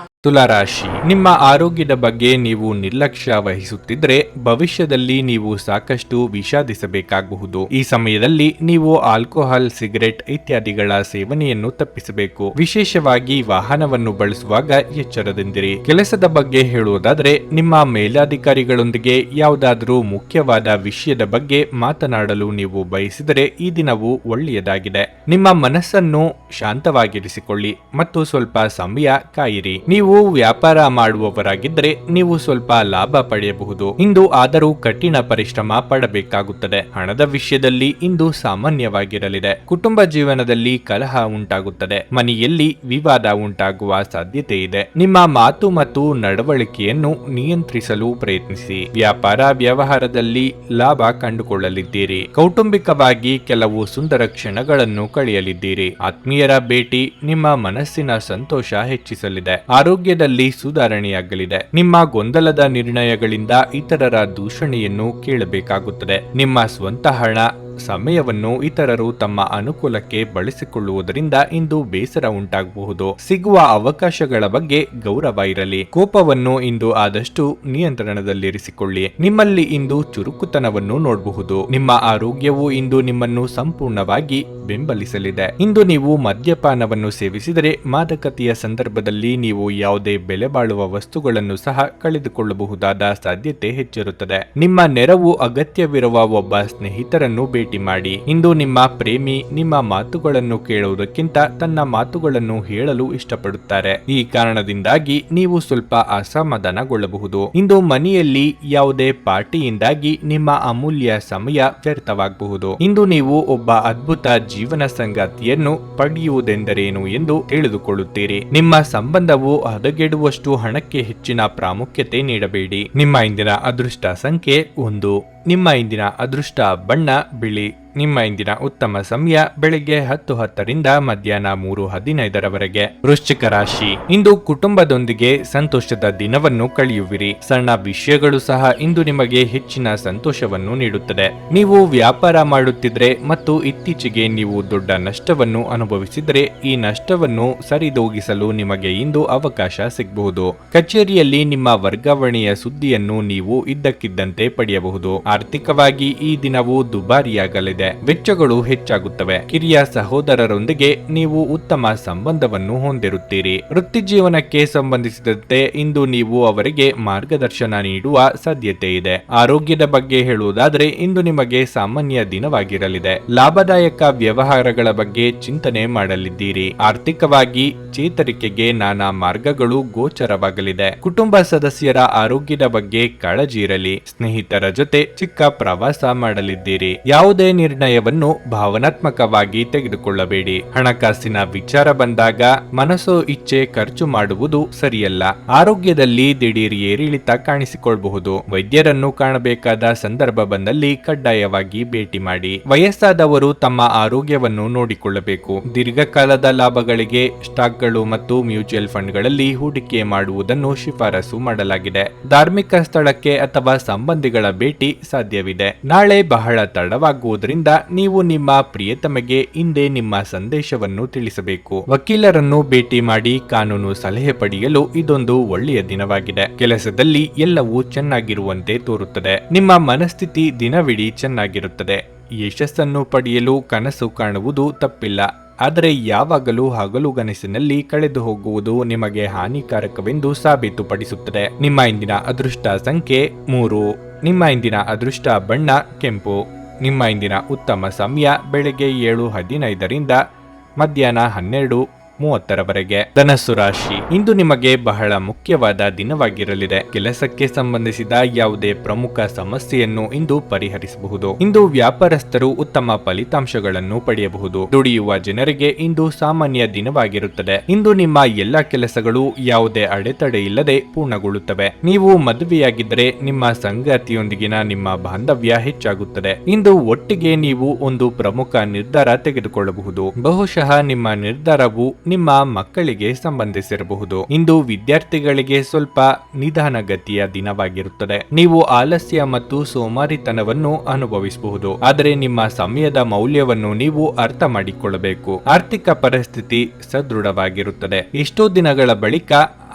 ತುಲಾರಾಶಿ, ನಿಮ್ಮ ಆರೋಗ್ಯದ ಬಗ್ಗೆ ನೀವು ನಿರ್ಲಕ್ಷ್ಯ ವಹಿಸುತ್ತಿದ್ರೆ ಭವಿಷ್ಯದಲ್ಲಿ ನೀವು ಸಾಕಷ್ಟು ವಿಷಾದಿಸಬೇಕಾಗಬಹುದು. ಈ ಸಮಯದಲ್ಲಿ ನೀವು ಆಲ್ಕೋಹಾಲ್, ಸಿಗರೆಟ್ ಇತ್ಯಾದಿಗಳ ಸೇವನೆಯನ್ನು ತಪ್ಪಿಸಬೇಕು. ವಿಶೇಷವಾಗಿ ವಾಹನವನ್ನು ಬಳಸುವಾಗ ಎಚ್ಚರದಿಂದಿರಿ. ಕೆಲಸದ ಬಗ್ಗೆ ಹೇಳುವುದಾದ್ರೆ, ನಿಮ್ಮ ಮೇಲಾಧಿಕಾರಿಗಳೊಂದಿಗೆ ಯಾವುದಾದರೂ ಮುಖ್ಯವಾದ ವಿಷಯದ ಬಗ್ಗೆ ಮಾತನಾಡಲು ನೀವು ಬಯಸಿದರೆ ಈ ದಿನವು ಒಳ್ಳೆಯದಾಗಿದೆ. ನಿಮ್ಮ ಮನಸ್ಸನ್ನು ಶಾಂತವಾಗಿರಿಸಿಕೊಳ್ಳಿ ಮತ್ತು ಸ್ವಲ್ಪ ಸಮಯ ಕಾಯಿರಿ. ನೀವು ವ್ಯಾಪಾರ ಮಾಡುವವರಾಗಿದ್ದರೆ ನೀವು ಸ್ವಲ್ಪ ಲಾಭ ಪಡೆಯಬಹುದು. ಇಂದು ಆದರೂ ಕಠಿಣ ಪರಿಶ್ರಮ ಪಡಬೇಕಾಗುತ್ತದೆ. ಹಣದ ವಿಷಯದಲ್ಲಿ ಇಂದು ಸಾಮಾನ್ಯವಾಗಿರಲಿದೆ. ಕುಟುಂಬ ಜೀವನದಲ್ಲಿ ಕಲಹ ಉಂಟಾಗುತ್ತದೆ. ಮನೆಯಲ್ಲಿ ವಿವಾದ ಉಂಟಾಗುವ ಸಾಧ್ಯತೆ ಇದೆ. ನಿಮ್ಮ ಮಾತು ಮತ್ತು ನಡವಳಿಕೆಯನ್ನು ನಿಯಂತ್ರಿಸಲು ಪ್ರಯತ್ನಿಸಿ. ವ್ಯಾಪಾರ ವ್ಯವಹಾರದಲ್ಲಿ ಲಾಭ ಕಂಡುಕೊಳ್ಳಲಿದ್ದೀರಿ. ಕೌಟುಂಬಿಕವಾಗಿ ಕೆಲವು ಸುಂದರ ಕ್ಷಣಗಳನ್ನು ಕಳೆಯಲಿದ್ದೀರಿ. ಆತ್ಮೀಯರ ಭೇಟಿ ನಿಮ್ಮ ಮನಸ್ಸಿನ ಸಂತೋಷ ಹೆಚ್ಚಿಸಲಿದೆ. ಆರೋಗ್ಯದಲ್ಲಿ ಸುಧಾರಣೆಯಾಗಲಿದೆ. ನಿಮ್ಮ ಗೊಂದಲದ ನಿರ್ಣಯಗಳಿಂದ ಇತರರ ದೂಷಣೆಯನ್ನು ಕೇಳಬೇಕಾಗುತ್ತದೆ. ನಿಮ್ಮ ಸ್ವಂತ ಹಣ, ಸಮಯವನ್ನು ಇತರರು ತಮ್ಮ ಅನುಕೂಲಕ್ಕೆ ಬಳಸಿಕೊಳ್ಳುವುದರಿಂದ ಇಂದು ಬೇಸರ ಉಂಟಾಗಬಹುದು. ಸಿಗುವ ಅವಕಾಶಗಳ ಬಗ್ಗೆ ಗೌರವ ಇರಲಿ. ಕೋಪವನ್ನು ಇಂದು ಆದಷ್ಟು ನಿಯಂತ್ರಣದಲ್ಲಿರಿಸಿಕೊಳ್ಳಿ. ನಿಮ್ಮಲ್ಲಿ ಇಂದು ಚುರುಕುತನವನ್ನು ನೋಡಬಹುದು. ನಿಮ್ಮ ಆರೋಗ್ಯವು ಇಂದು ನಿಮ್ಮನ್ನು ಸಂಪೂರ್ಣವಾಗಿ ಬೆಂಬಲಿಸಲಿದೆ. ಇಂದು ನೀವು ಮದ್ಯಪಾನವನ್ನು ಸೇವಿಸಿದರೆ ಮಾದಕತೆಯ ಸಂದರ್ಭದಲ್ಲಿ ನೀವು ಯಾವುದೇ ಬೆಲೆ ಬಾಳುವ ವಸ್ತುಗಳನ್ನು ಸಹ ಕಳೆದುಕೊಳ್ಳಬಹುದಾದ ಸಾಧ್ಯತೆ ಹೆಚ್ಚಿರುತ್ತದೆ. ನಿಮ್ಮ ನೆರವು ಅಗತ್ಯವಿರುವ ಒಬ್ಬ ಸ್ನೇಹಿತರನ್ನು ಭೇಟಿ ಮಾಡಿ. ಇಂದು ನಿಮ್ಮ ಪ್ರೇಮಿ ನಿಮ್ಮ ಮಾತುಗಳನ್ನು ಕೇಳುವುದಕ್ಕಿಂತ ತನ್ನ ಮಾತುಗಳನ್ನು ಹೇಳಲು ಇಷ್ಟಪಡುತ್ತಾರೆ. ಈ ಕಾರಣದಿಂದಾಗಿ ನೀವು ಸ್ವಲ್ಪ ಅಸಮಾಧಾನಗೊಳ್ಳಬಹುದು. ಇಂದು ಮನೆಯಲ್ಲಿ ಯಾವುದೇ ಪಾರ್ಟಿಯಿಂದಾಗಿ ನಿಮ್ಮ ಅಮೂಲ್ಯ ಸಮಯ ವ್ಯರ್ಥವಾಗಬಹುದು. ಇಂದು ನೀವು ಒಬ್ಬ ಅದ್ಭುತ ಜೀವನ ಸಂಗಾತಿಯನ್ನು ಪಡೆಯುವುದೆಂದರೇನು ಎಂದು ತಿಳಿದುಕೊಳ್ಳುತ್ತೀರಿ. ನಿಮ್ಮ ಸಂಬಂಧವು ಹದಗೆಡುವಷ್ಟು ಹಣಕ್ಕೆ ಹೆಚ್ಚಿನ ಪ್ರಾಮುಖ್ಯತೆ ನೀಡಬೇಡಿ. ನಿಮ್ಮ ಇಂದಿನ ಅದೃಷ್ಟ ಸಂಖ್ಯೆ 1. ನಿಮ್ಮ ಇಂದಿನ ಅದೃಷ್ಟ ಬಣ್ಣ ಬಿಳಿ. ನಿಮ್ಮ ಇಂದಿನ ಉತ್ತಮ ಸಮಯ ಬೆಳಿಗ್ಗೆ 10:10ರಿಂದ ಮಧ್ಯಾಹ್ನ 3:15ರವರೆಗೆ. ವೃಶ್ಚಿಕ ರಾಶಿ, ಇಂದು ಕುಟುಂಬದೊಂದಿಗೆ ಸಂತೋಷದ ದಿನವನ್ನು ಕಳೆಯುವಿರಿ. ಸಣ್ಣ ವಿಷಯಗಳು ಸಹ ಇಂದು ನಿಮಗೆ ಹೆಚ್ಚಿನ ಸಂತೋಷವನ್ನು ನೀಡುತ್ತದೆ. ನೀವು ವ್ಯಾಪಾರ ಮಾಡುತ್ತಿದ್ರೆ ಮತ್ತು ಇತ್ತೀಚೆಗೆ ನೀವು ದೊಡ್ಡ ನಷ್ಟವನ್ನು ಅನುಭವಿಸಿದರೆ ಈ ನಷ್ಟವನ್ನು ಸರಿದೂಗಿಸಲು ನಿಮಗೆ ಇಂದು ಅವಕಾಶ ಸಿಗಬಹುದು. ಕಚೇರಿಯಲ್ಲಿ ನಿಮ್ಮ ವರ್ಗಾವಣೆಯ ಸುದ್ದಿಯನ್ನು ನೀವು ಇದ್ದಕ್ಕಿದ್ದಂತೆ ಪಡೆಯಬಹುದು. ಆರ್ಥಿಕವಾಗಿ ಈ ದಿನವು ದುಬಾರಿಯಾಗಲಿದೆ. ವೆಚ್ಚಗಳು ಹೆಚ್ಚಾಗುತ್ತವೆ. ಕಿರಿಯ ಸಹೋದರರೊಂದಿಗೆ ನೀವು ಉತ್ತಮ ಸಂಬಂಧವನ್ನು ಹೊಂದಿರುತ್ತೀರಿ. ವೃತ್ತಿ ಜೀವನಕ್ಕೆ ಸಂಬಂಧಿಸಿದಂತೆ ಇಂದು ನೀವು ಅವರಿಗೆ ಮಾರ್ಗದರ್ಶನ ನೀಡುವ ಸಾಧ್ಯತೆ ಇದೆ. ಆರೋಗ್ಯದ ಬಗ್ಗೆ ಹೇಳುವುದಾದರೆ ಇಂದು ನಿಮಗೆ ಸಾಮಾನ್ಯ ದಿನವಾಗಿರಲಿದೆ. ಲಾಭದಾಯಕ ವ್ಯವಹಾರಗಳ ಬಗ್ಗೆ ಚಿಂತನೆ ಮಾಡಲಿದ್ದೀರಿ. ಆರ್ಥಿಕವಾಗಿ ಚೇತರಿಕೆಗೆ ನಾನಾ ಮಾರ್ಗಗಳು ಗೋಚರವಾಗಲಿದೆ. ಕುಟುಂಬ ಸದಸ್ಯರ ಆರೋಗ್ಯದ ಬಗ್ಗೆ ಕಾಳಜಿ ಇರಲಿ. ಸ್ನೇಹಿತರ ಜೊತೆ ಚಿಕ್ಕ ಪ್ರವಾಸ ಮಾಡಲಿದ್ದೀರಿ. ಯಾವುದೇ ನಿರ್ಣಯವನ್ನು ಭಾವನಾತ್ಮಕವಾಗಿ ತೆಗೆದುಕೊಳ್ಳಬೇಡಿ. ಹಣಕಾಸಿನ ವಿಚಾರ ಬಂದಾಗ ಮನಸ್ಸೋ ಇಚ್ಛೆ ಖರ್ಚು ಮಾಡುವುದು ಸರಿಯಲ್ಲ. ಆರೋಗ್ಯದಲ್ಲಿ ದಿಢೀರ್ ಏರಿಳಿತ ಕಾಣಿಸಿಕೊಳ್ಳಬಹುದು. ವೈದ್ಯರನ್ನು ಕಾಣಬೇಕಾದ ಸಂದರ್ಭ ಬಂದಲ್ಲಿ ಕಡ್ಡಾಯವಾಗಿ ಭೇಟಿ ಮಾಡಿ. ವಯಸ್ಸಾದವರು ತಮ್ಮ ಆರೋಗ್ಯವನ್ನು ನೋಡಿಕೊಳ್ಳಬೇಕು. ದೀರ್ಘಕಾಲದ ಲಾಭಗಳಿಗೆ ಸ್ಟಾಕ್ಗಳು ಮತ್ತು ಮ್ಯೂಚುವಲ್ ಫಂಡ್ಗಳಲ್ಲಿ ಹೂಡಿಕೆ ಮಾಡುವುದನ್ನು ಶಿಫಾರಸು ಮಾಡಲಾಗಿದೆ. ಧಾರ್ಮಿಕ ಸ್ಥಳಕ್ಕೆ ಅಥವಾ ಸಂಬಂಧಿಗಳ ಭೇಟಿ ಸಾಧ್ಯವಿದೆ. ನಾಳೆ ಬಹಳ ತಡವಾಗುವುದರಿಂದ ನೀವು ನಿಮ್ಮ ಪ್ರಿಯತಮೆಗೆ ಹಿಂದೆ ನಿಮ್ಮ ಸಂದೇಶವನ್ನು ತಿಳಿಸಬೇಕು. ವಕೀಲರನ್ನು ಭೇಟಿ ಮಾಡಿ ಕಾನೂನು ಸಲಹೆ ಪಡೆಯಲು ಇದೊಂದು ಒಳ್ಳೆಯ ದಿನವಾಗಿದೆ. ಕೆಲಸದಲ್ಲಿ ಎಲ್ಲವೂ ಚೆನ್ನಾಗಿರುವಂತೆ ತೋರುತ್ತದೆ. ನಿಮ್ಮ ಮನಸ್ಥಿತಿ ದಿನವಿಡೀ ಚೆನ್ನಾಗಿರುತ್ತದೆ. ಯಶಸ್ಸನ್ನು ಪಡೆಯಲು ಕನಸು ಕಾಣುವುದು ತಪ್ಪಿಲ್ಲ. ಆದರೆ ಯಾವಾಗಲೂ ಹಗಲುಗನಸಿನಲ್ಲಿ ಕಳೆದು ಹೋಗುವುದು ನಿಮಗೆ ಹಾನಿಕಾರಕವೆಂದು ಸಾಬೀತುಪಡಿಸುತ್ತದೆ. ನಿಮ್ಮ ಇಂದಿನ ಅದೃಷ್ಟ ಸಂಖ್ಯೆ 3. ನಿಮ್ಮ ಇಂದಿನ ಅದೃಷ್ಟ ಬಣ್ಣ ಕೆಂಪು. ನಿಮ್ಮ ಇಂದಿನ ಉತ್ತಮ ಸಮಯ ಬೆಳಗ್ಗೆ 7:15ರಿಂದ ಮಧ್ಯಾಹ್ನ 12 30ರವರೆಗೆ. ಧನಸ್ಸು ರಾಶಿ, ಇಂದು ನಿಮಗೆ ಬಹಳ ಮುಖ್ಯವಾದ ದಿನವಾಗಿರಲಿದೆ. ಕೆಲಸಕ್ಕೆ ಸಂಬಂಧಿಸಿದ ಯಾವುದೇ ಪ್ರಮುಖ ಸಮಸ್ಯೆಯನ್ನು ಇಂದು ಪರಿಹರಿಸಬಹುದು. ಇಂದು ವ್ಯಾಪಾರಸ್ಥರು ಉತ್ತಮ ಫಲಿತಾಂಶಗಳನ್ನು ಪಡೆಯಬಹುದು. ದುಡಿಯುವ ಜನರಿಗೆ ಇಂದು ಸಾಮಾನ್ಯ ದಿನವಾಗಿರುತ್ತದೆ. ಇಂದು ನಿಮ್ಮ ಎಲ್ಲ ಕೆಲಸಗಳು ಯಾವುದೇ ಅಡೆತಡೆ ಇಲ್ಲದೆ ಪೂರ್ಣಗೊಳ್ಳುತ್ತವೆ. ನೀವು ಮದುವೆಯಾಗಿದ್ದರೆ ನಿಮ್ಮ ಸಂಗಾತಿಯೊಂದಿಗಿನ ನಿಮ್ಮ ಬಾಂಧವ್ಯ ಹೆಚ್ಚಾಗುತ್ತದೆ. ಇಂದು ಒಟ್ಟಿಗೆ ನೀವು ಒಂದು ಪ್ರಮುಖ ನಿರ್ಧಾರ ತೆಗೆದುಕೊಳ್ಳಬಹುದು. ಬಹುಶಃ ನಿಮ್ಮ ನಿರ್ಧಾರವು ನಿಮ್ಮ ಮಕ್ಕಳಿಗೆ ಸಂಬಂಧಿಸಿರಬಹುದು. ಇಂದು ವಿದ್ಯಾರ್ಥಿಗಳಿಗೆ ಸ್ವಲ್ಪ ನಿಧಾನಗತಿಯ ದಿನವಾಗಿರುತ್ತದೆ. ನೀವು ಆಲಸ್ಯ ಮತ್ತು ಸೋಮಾರಿತನವನ್ನು ಅನುಭವಿಸಬಹುದು. ಆದರೆ ನಿಮ್ಮ ಸಮಯದ ಮೌಲ್ಯವನ್ನು ನೀವು ಅರ್ಥ ಮಾಡಿಕೊಳ್ಳಬೇಕು. ಆರ್ಥಿಕ ಪರಿಸ್ಥಿತಿ ಸದೃಢವಾಗಿರುತ್ತದೆ. ಎಷ್ಟೋ ದಿನಗಳ ಬಳಿಕ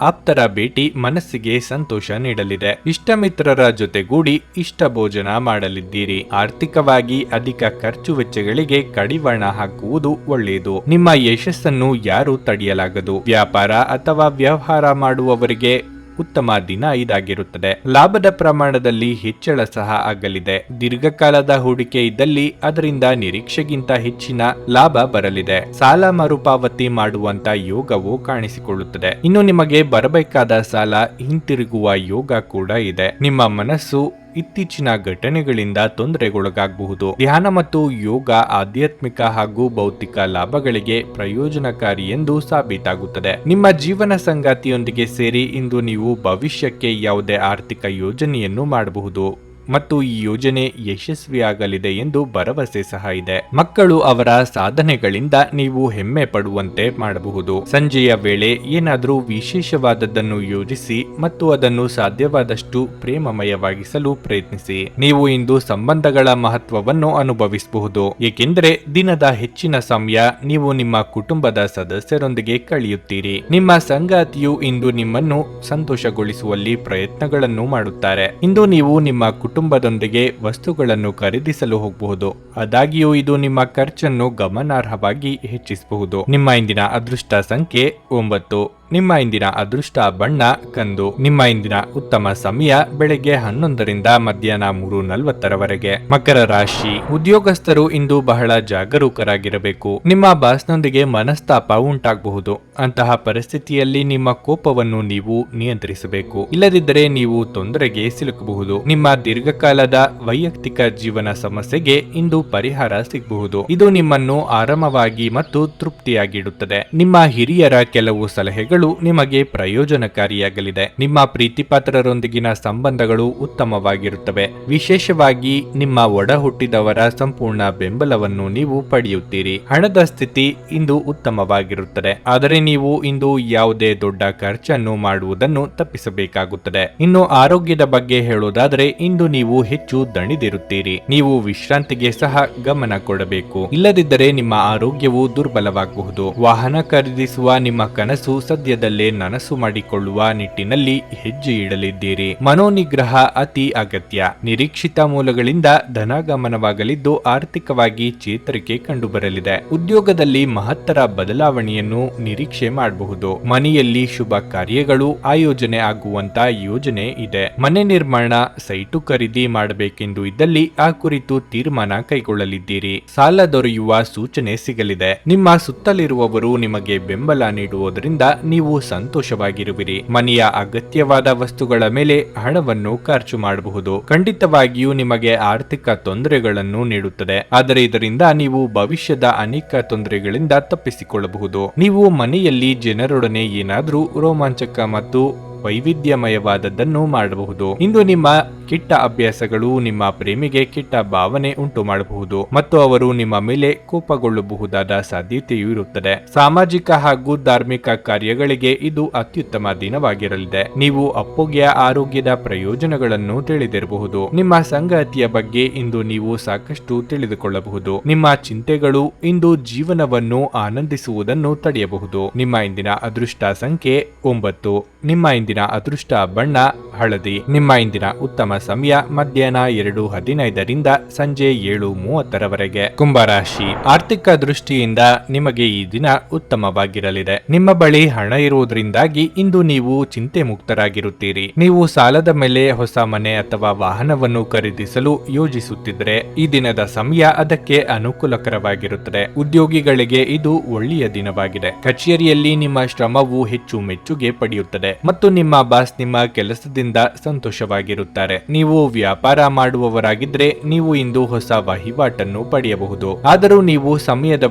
ಆಪ್ತರ ಭೇಟಿ ಮನಸ್ಸಿಗೆ ಸಂತೋಷ ನೀಡಲಿದೆ. ಇಷ್ಟ ಮಿತ್ರರ ಜೊತೆಗೂಡಿ ಇಷ್ಟ ಭೋಜನ ಮಾಡಲಿದ್ದೀರಿ. ಆರ್ಥಿಕವಾಗಿ ಅಧಿಕ ಖರ್ಚು ವೆಚ್ಚಗಳಿಗೆ ಕಡಿವಾಣ ಹಾಕುವುದು ಒಳ್ಳೆಯದು. ನಿಮ್ಮ ಯಶಸ್ಸನ್ನು ಯಾರು ತಡೆಯಲಾಗದು. ವ್ಯಾಪಾರ ಅಥವಾ ವ್ಯವಹಾರ ಮಾಡುವವರಿಗೆ ಉತ್ತಮ ದಿನ ಇದಾಗಿರುತ್ತದೆ. ಲಾಭದ ಪ್ರಮಾಣದಲ್ಲಿ ಹೆಚ್ಚಳ ಸಹ ಆಗಲಿದೆ. ದೀರ್ಘಕಾಲದ ಹೂಡಿಕೆ ಇದ್ದಲ್ಲಿ ಅದರಿಂದ ನಿರೀಕ್ಷೆಗಿಂತ ಹೆಚ್ಚಿನ ಲಾಭ ಬರಲಿದೆ. ಸಾಲ ಮರುಪಾವತಿ ಮಾಡುವಂತ ಯೋಗವು ಕಾಣಿಸಿಕೊಳ್ಳುತ್ತದೆ. ಇನ್ನು ನಿಮಗೆ ಬರಬೇಕಾದ ಸಾಲ ಹಿಂತಿರುಗುವ ಯೋಗ ಕೂಡ ಇದೆ. ನಿಮ್ಮ ಮನಸ್ಸು ಇತ್ತೀಚಿನ ಘಟನೆಗಳಿಂದ ತೊಂದರೆಗೊಳಗಾಗಬಹುದು. ಧ್ಯಾನ ಮತ್ತು ಯೋಗ ಆಧ್ಯಾತ್ಮಿಕ ಹಾಗೂ ಭೌತಿಕ ಲಾಭಗಳಿಗೆ ಪ್ರಯೋಜನಕಾರಿ ಎಂದು ಸಾಬೀತಾಗುತ್ತದೆ. ನಿಮ್ಮ ಜೀವನ ಸಂಗಾತಿಯೊಂದಿಗೆ ಸೇರಿ ಇಂದು ನೀವು ಭವಿಷ್ಯಕ್ಕೆ ಯಾವುದೇ ಆರ್ಥಿಕ ಯೋಜನೆಯನ್ನು ಮಾಡಬಹುದು ಮತ್ತು ಈ ಯೋಜನೆ ಯಶಸ್ವಿಯಾಗಲಿದೆ ಎಂದು ಭರವಸೆ ಸಹ ಇದೆ. ಮಕ್ಕಳು ಅವರ ಸಾಧನೆಗಳಿಂದ ನೀವು ಹೆಮ್ಮೆ ಪಡುವಂತೆ ಮಾಡಬಹುದು. ಸಂಜೆಯ ವೇಳೆ ಏನಾದರೂ ವಿಶೇಷವಾದದ್ದನ್ನು ಯೋಜಿಸಿ ಮತ್ತು ಅದನ್ನು ಸಾಧ್ಯವಾದಷ್ಟು ಪ್ರೇಮಮಯವಾಗಿಸಲು ಪ್ರಯತ್ನಿಸಿ. ನೀವು ಇಂದು ಸಂಬಂಧಗಳ ಮಹತ್ವವನ್ನು ಅನುಭವಿಸಬಹುದು, ಏಕೆಂದರೆ ದಿನದ ಹೆಚ್ಚಿನ ಸಮಯ ನೀವು ನಿಮ್ಮ ಕುಟುಂಬದ ಸದಸ್ಯರೊಂದಿಗೆ ಕಳೆಯುತ್ತೀರಿ. ನಿಮ್ಮ ಸಂಗಾತಿಯು ಇಂದು ನಿಮ್ಮನ್ನು ಸಂತೋಷಗೊಳಿಸುವಲ್ಲಿ ಪ್ರಯತ್ನಗಳನ್ನು ಮಾಡುತ್ತಾರೆ. ಇಂದು ನೀವು ನಿಮ್ಮ ಕುಟುಂಬದೊಂದಿಗೆ ವಸ್ತುಗಳನ್ನು ಖರೀದಿಸಲು ಹೋಗಬಹುದು. ಆದಾಗ್ಯೂ ಇದು ನಿಮ್ಮ ಖರ್ಚನ್ನು ಗಮನಾರ್ಹವಾಗಿ ಹೆಚ್ಚಿಸಬಹುದು. ನಿಮ್ಮ ಇಂದಿನ ಅದೃಷ್ಟ ಸಂಖ್ಯೆ 9. ನಿಮ್ಮ ಇಂದಿನ ಅದೃಷ್ಟ ಬಣ್ಣ ಕಂದು. ನಿಮ್ಮ ಇಂದಿನ ಉತ್ತಮ ಸಮಯ ಬೆಳಗ್ಗೆ 11ರಿಂದ ಮಧ್ಯಾಹ್ನ 3:40ರವರೆಗೆ. ಮಕರ ರಾಶಿ, ಉದ್ಯೋಗಸ್ಥರು ಇಂದು ಬಹಳ ಜಾಗರೂಕರಾಗಿರಬೇಕು. ನಿಮ್ಮ ಬಾಸ್ನೊಂದಿಗೆ ಮನಸ್ತಾಪ ಉಂಟಾಗಬಹುದು. ಅಂತಹ ಪರಿಸ್ಥಿತಿಯಲ್ಲಿ ನಿಮ್ಮ ಕೋಪವನ್ನು ನೀವು ನಿಯಂತ್ರಿಸಬೇಕು. ಇಲ್ಲದಿದ್ದರೆ ನೀವು ತೊಂದರೆಗೆ ಸಿಲುಕಬಹುದು. ನಿಮ್ಮ ದೀರ್ಘಕಾಲದ ವೈಯಕ್ತಿಕ ಜೀವನ ಸಮಸ್ಯೆಗೆ ಇಂದು ಪರಿಹಾರ ಸಿಗಬಹುದು. ಇದು ನಿಮ್ಮನ್ನು ಆರಾಮವಾಗಿ ಮತ್ತು ತೃಪ್ತಿಯಾಗಿಡುತ್ತದೆ. ನಿಮ್ಮ ಹಿರಿಯರ ಕೆಲವು ಸಲಹೆಗಳು ನಿಮಗೆ ಪ್ರಯೋಜನಕಾರಿಯಾಗಲಿದೆ. ನಿಮ್ಮ ಪ್ರೀತಿಪಾತ್ರರೊಂದಿಗಿನ ಸಂಬಂಧಗಳು ಉತ್ತಮವಾಗಿರುತ್ತವೆ. ವಿಶೇಷವಾಗಿ ನಿಮ್ಮ ಒಡ ಹುಟ್ಟಿದವರ ಸಂಪೂರ್ಣ ಬೆಂಬಲವನ್ನು ನೀವು ಪಡೆಯುತ್ತೀರಿ. ಹಣದ ಸ್ಥಿತಿ ಇಂದು ಉತ್ತಮವಾಗಿರುತ್ತದೆ, ಆದರೆ ನೀವು ಇಂದು ಯಾವುದೇ ದೊಡ್ಡ ಖರ್ಚನ್ನು ಮಾಡುವುದನ್ನು ತಪ್ಪಿಸಬೇಕಾಗುತ್ತದೆ. ಇನ್ನು ಆರೋಗ್ಯದ ಬಗ್ಗೆ ಹೇಳುವುದಾದರೆ ಇಂದು ನೀವು ಹೆಚ್ಚು ದಣಿದಿರುತ್ತೀರಿ. ನೀವು ವಿಶ್ರಾಂತಿಗೆ ಸಹ ಗಮನ ಕೊಡಬೇಕು. ಇಲ್ಲದಿದ್ದರೆ ನಿಮ್ಮ ಆರೋಗ್ಯವು ದುರ್ಬಲವಾಗಬಹುದು. ವಾಹನ ಖರೀದಿಸುವ ನಿಮ್ಮ ಕನಸು ಸದ್ಯದಲ್ಲೇ ನನಸು ಮಾಡಿಕೊಳ್ಳುವ ನಿಟ್ಟಿನಲ್ಲಿ ಹೆಜ್ಜೆ ಇಡಲಿದ್ದೀರಿ. ಮನೋನಿಗ್ರಹ ಅತಿ ಅಗತ್ಯ. ನಿರೀಕ್ಷಿತ ಮೂಲಗಳಿಂದ ಧನಾಗಮನವಾಗಲಿದ್ದು ಆರ್ಥಿಕವಾಗಿ ಚೇತರಿಕೆ ಕಂಡುಬರಲಿದೆ. ಉದ್ಯೋಗದಲ್ಲಿ ಮಹತ್ತರ ಬದಲಾವಣೆಯನ್ನು ನಿರೀಕ್ಷೆ ಮಾಡಬಹುದು. ಮನೆಯಲ್ಲಿ ಶುಭ ಕಾರ್ಯಗಳು ಆಯೋಜನೆ ಆಗುವಂತ ಯೋಜನೆ ಇದೆ. ಮನೆ ನಿರ್ಮಾಣ, ಸೈಟು ಖರೀದಿ ಮಾಡಬೇಕೆಂದು ಇದ್ದಲ್ಲಿ ಆ ಕುರಿತು ತೀರ್ಮಾನ ಕೈಗೊಳ್ಳಲಿದ್ದೀರಿ. ಸಾಲ ದೊರೆಯುವ ಸೂಚನೆ ಸಿಗಲಿದೆ. ನಿಮ್ಮ ಸುತ್ತಲಿರುವವರು ನಿಮಗೆ ಬೆಂಬಲ ನೀಡುವುದರಿಂದ ನೀವು ಸಂತೋಷವಾಗಿರುವಿರಿ. ಮನೆಯ ಅಗತ್ಯವಾದ ವಸ್ತುಗಳ ಮೇಲೆ ಹಣವನ್ನು ಖರ್ಚು ಮಾಡಬಹುದು. ಖಂಡಿತವಾಗಿಯೂ ನಿಮಗೆ ಆರ್ಥಿಕ ತೊಂದರೆಗಳನ್ನು ನೀಡುತ್ತದೆ, ಆದರೆ ಇದರಿಂದ ನೀವು ಭವಿಷ್ಯದ ಅನೇಕ ತೊಂದರೆಗಳಿಂದ ತಪ್ಪಿಸಿಕೊಳ್ಳಬಹುದು. ನೀವು ಮನೆಯಲ್ಲಿ ಜನರೊಡನೆ ಏನಾದರೂ ರೋಮಾಂಚಕ ಮತ್ತು ವೈವಿಧ್ಯಮಯವಾದದ್ದನ್ನು ಮಾಡಬಹುದು. ಇಂದು ನಿಮ್ಮ ಕೆಟ್ಟ ಅಭ್ಯಾಸಗಳು ನಿಮ್ಮ ಪ್ರೇಮಿಗೆ ಕೆಟ್ಟ ಭಾವನೆ ಉಂಟು ಮಾಡಬಹುದು ಮತ್ತು ಅವರು ನಿಮ್ಮ ಮೇಲೆ ಕೋಪಗೊಳ್ಳಬಹುದಾದ ಸಾಧ್ಯತೆಯೂ ಇರುತ್ತದೆ. ಸಾಮಾಜಿಕ ಹಾಗೂ ಧಾರ್ಮಿಕ ಕಾರ್ಯಗಳಿಗೆ ಇದು ಅತ್ಯುತ್ತಮ ದಿನವಾಗಿರಲಿದೆ. ನೀವು ಅಪ್ಪೊಗೆಯ ಆರೋಗ್ಯದ ಪ್ರಯೋಜನಗಳನ್ನು ತಿಳಿದಿರಬಹುದು. ನಿಮ್ಮ ಸಂಗಾತಿಯ ಬಗ್ಗೆ ಇಂದು ನೀವು ಸಾಕಷ್ಟು ತಿಳಿದುಕೊಳ್ಳಬಹುದು. ನಿಮ್ಮ ಚಿಂತೆಗಳು ಇಂದು ಜೀವನವನ್ನು ಆನಂದಿಸುವುದನ್ನು ತಡೆಯಬಹುದು. ನಿಮ್ಮ ಇಂದಿನ ಅದೃಷ್ಟ ಸಂಖ್ಯೆ 9. ನಿಮ್ಮ ಇಂದಿನ ಅದೃಷ್ಟ ಬಣ್ಣ ಹಳದಿ. ನಿಮ್ಮ ಇಂದಿನ ಉತ್ತಮ ಸಮಯ ಮಧ್ಯಾಹ್ನ 2:15 ಸಂಜೆ 7:30 ಕುಂಭರಾಶಿ. ಆರ್ಥಿಕ ದೃಷ್ಟಿಯಿಂದ ನಿಮಗೆ ಈ ದಿನ ಉತ್ತಮವಾಗಿರಲಿದೆ. ನಿಮ್ಮ ಬಳಿ ಹಣ ಇರುವುದರಿಂದಾಗಿ ಇಂದು ನೀವು ಚಿಂತೆ ಮುಕ್ತರಾಗಿರುತ್ತೀರಿ. ನೀವು ಸಾಲದ ಮೇಲೆ ಹೊಸ ಮನೆ ಅಥವಾ ವಾಹನವನ್ನು ಖರೀದಿಸಲು ಯೋಜಿಸುತ್ತಿದ್ದರೆ ಈ ದಿನದ ಸಮಯ ಅದಕ್ಕೆ ಅನುಕೂಲಕರವಾಗಿರುತ್ತದೆ. ಉದ್ಯೋಗಿಗಳಿಗೆ ಇದು ಒಳ್ಳೆಯ ದಿನವಾಗಿದೆ. ಕಚೇರಿಯಲ್ಲಿ ನಿಮ್ಮ ಶ್ರಮವು ಹೆಚ್ಚು ಮೆಚ್ಚುಗೆ ಪಡೆಯುತ್ತದೆ ಮತ್ತು ನಿಮ್ಮ ಬಾಸ್ ನಿಮ್ಮ ಕೆಲಸದಿಂದ ಸಂತೋಷವಾಗಿರುತ್ತಾರೆ. ನೀವು ವ್ಯಾಪಾರ ಮಾಡುವವರಾಗಿದ್ರೆ ನೀವು ಇಂದು ಹೊಸ ವಹಿವಾಟನ್ನು ಪಡೆಯಬಹುದು. ಆದರೂ ನೀವು ಸಮಯದ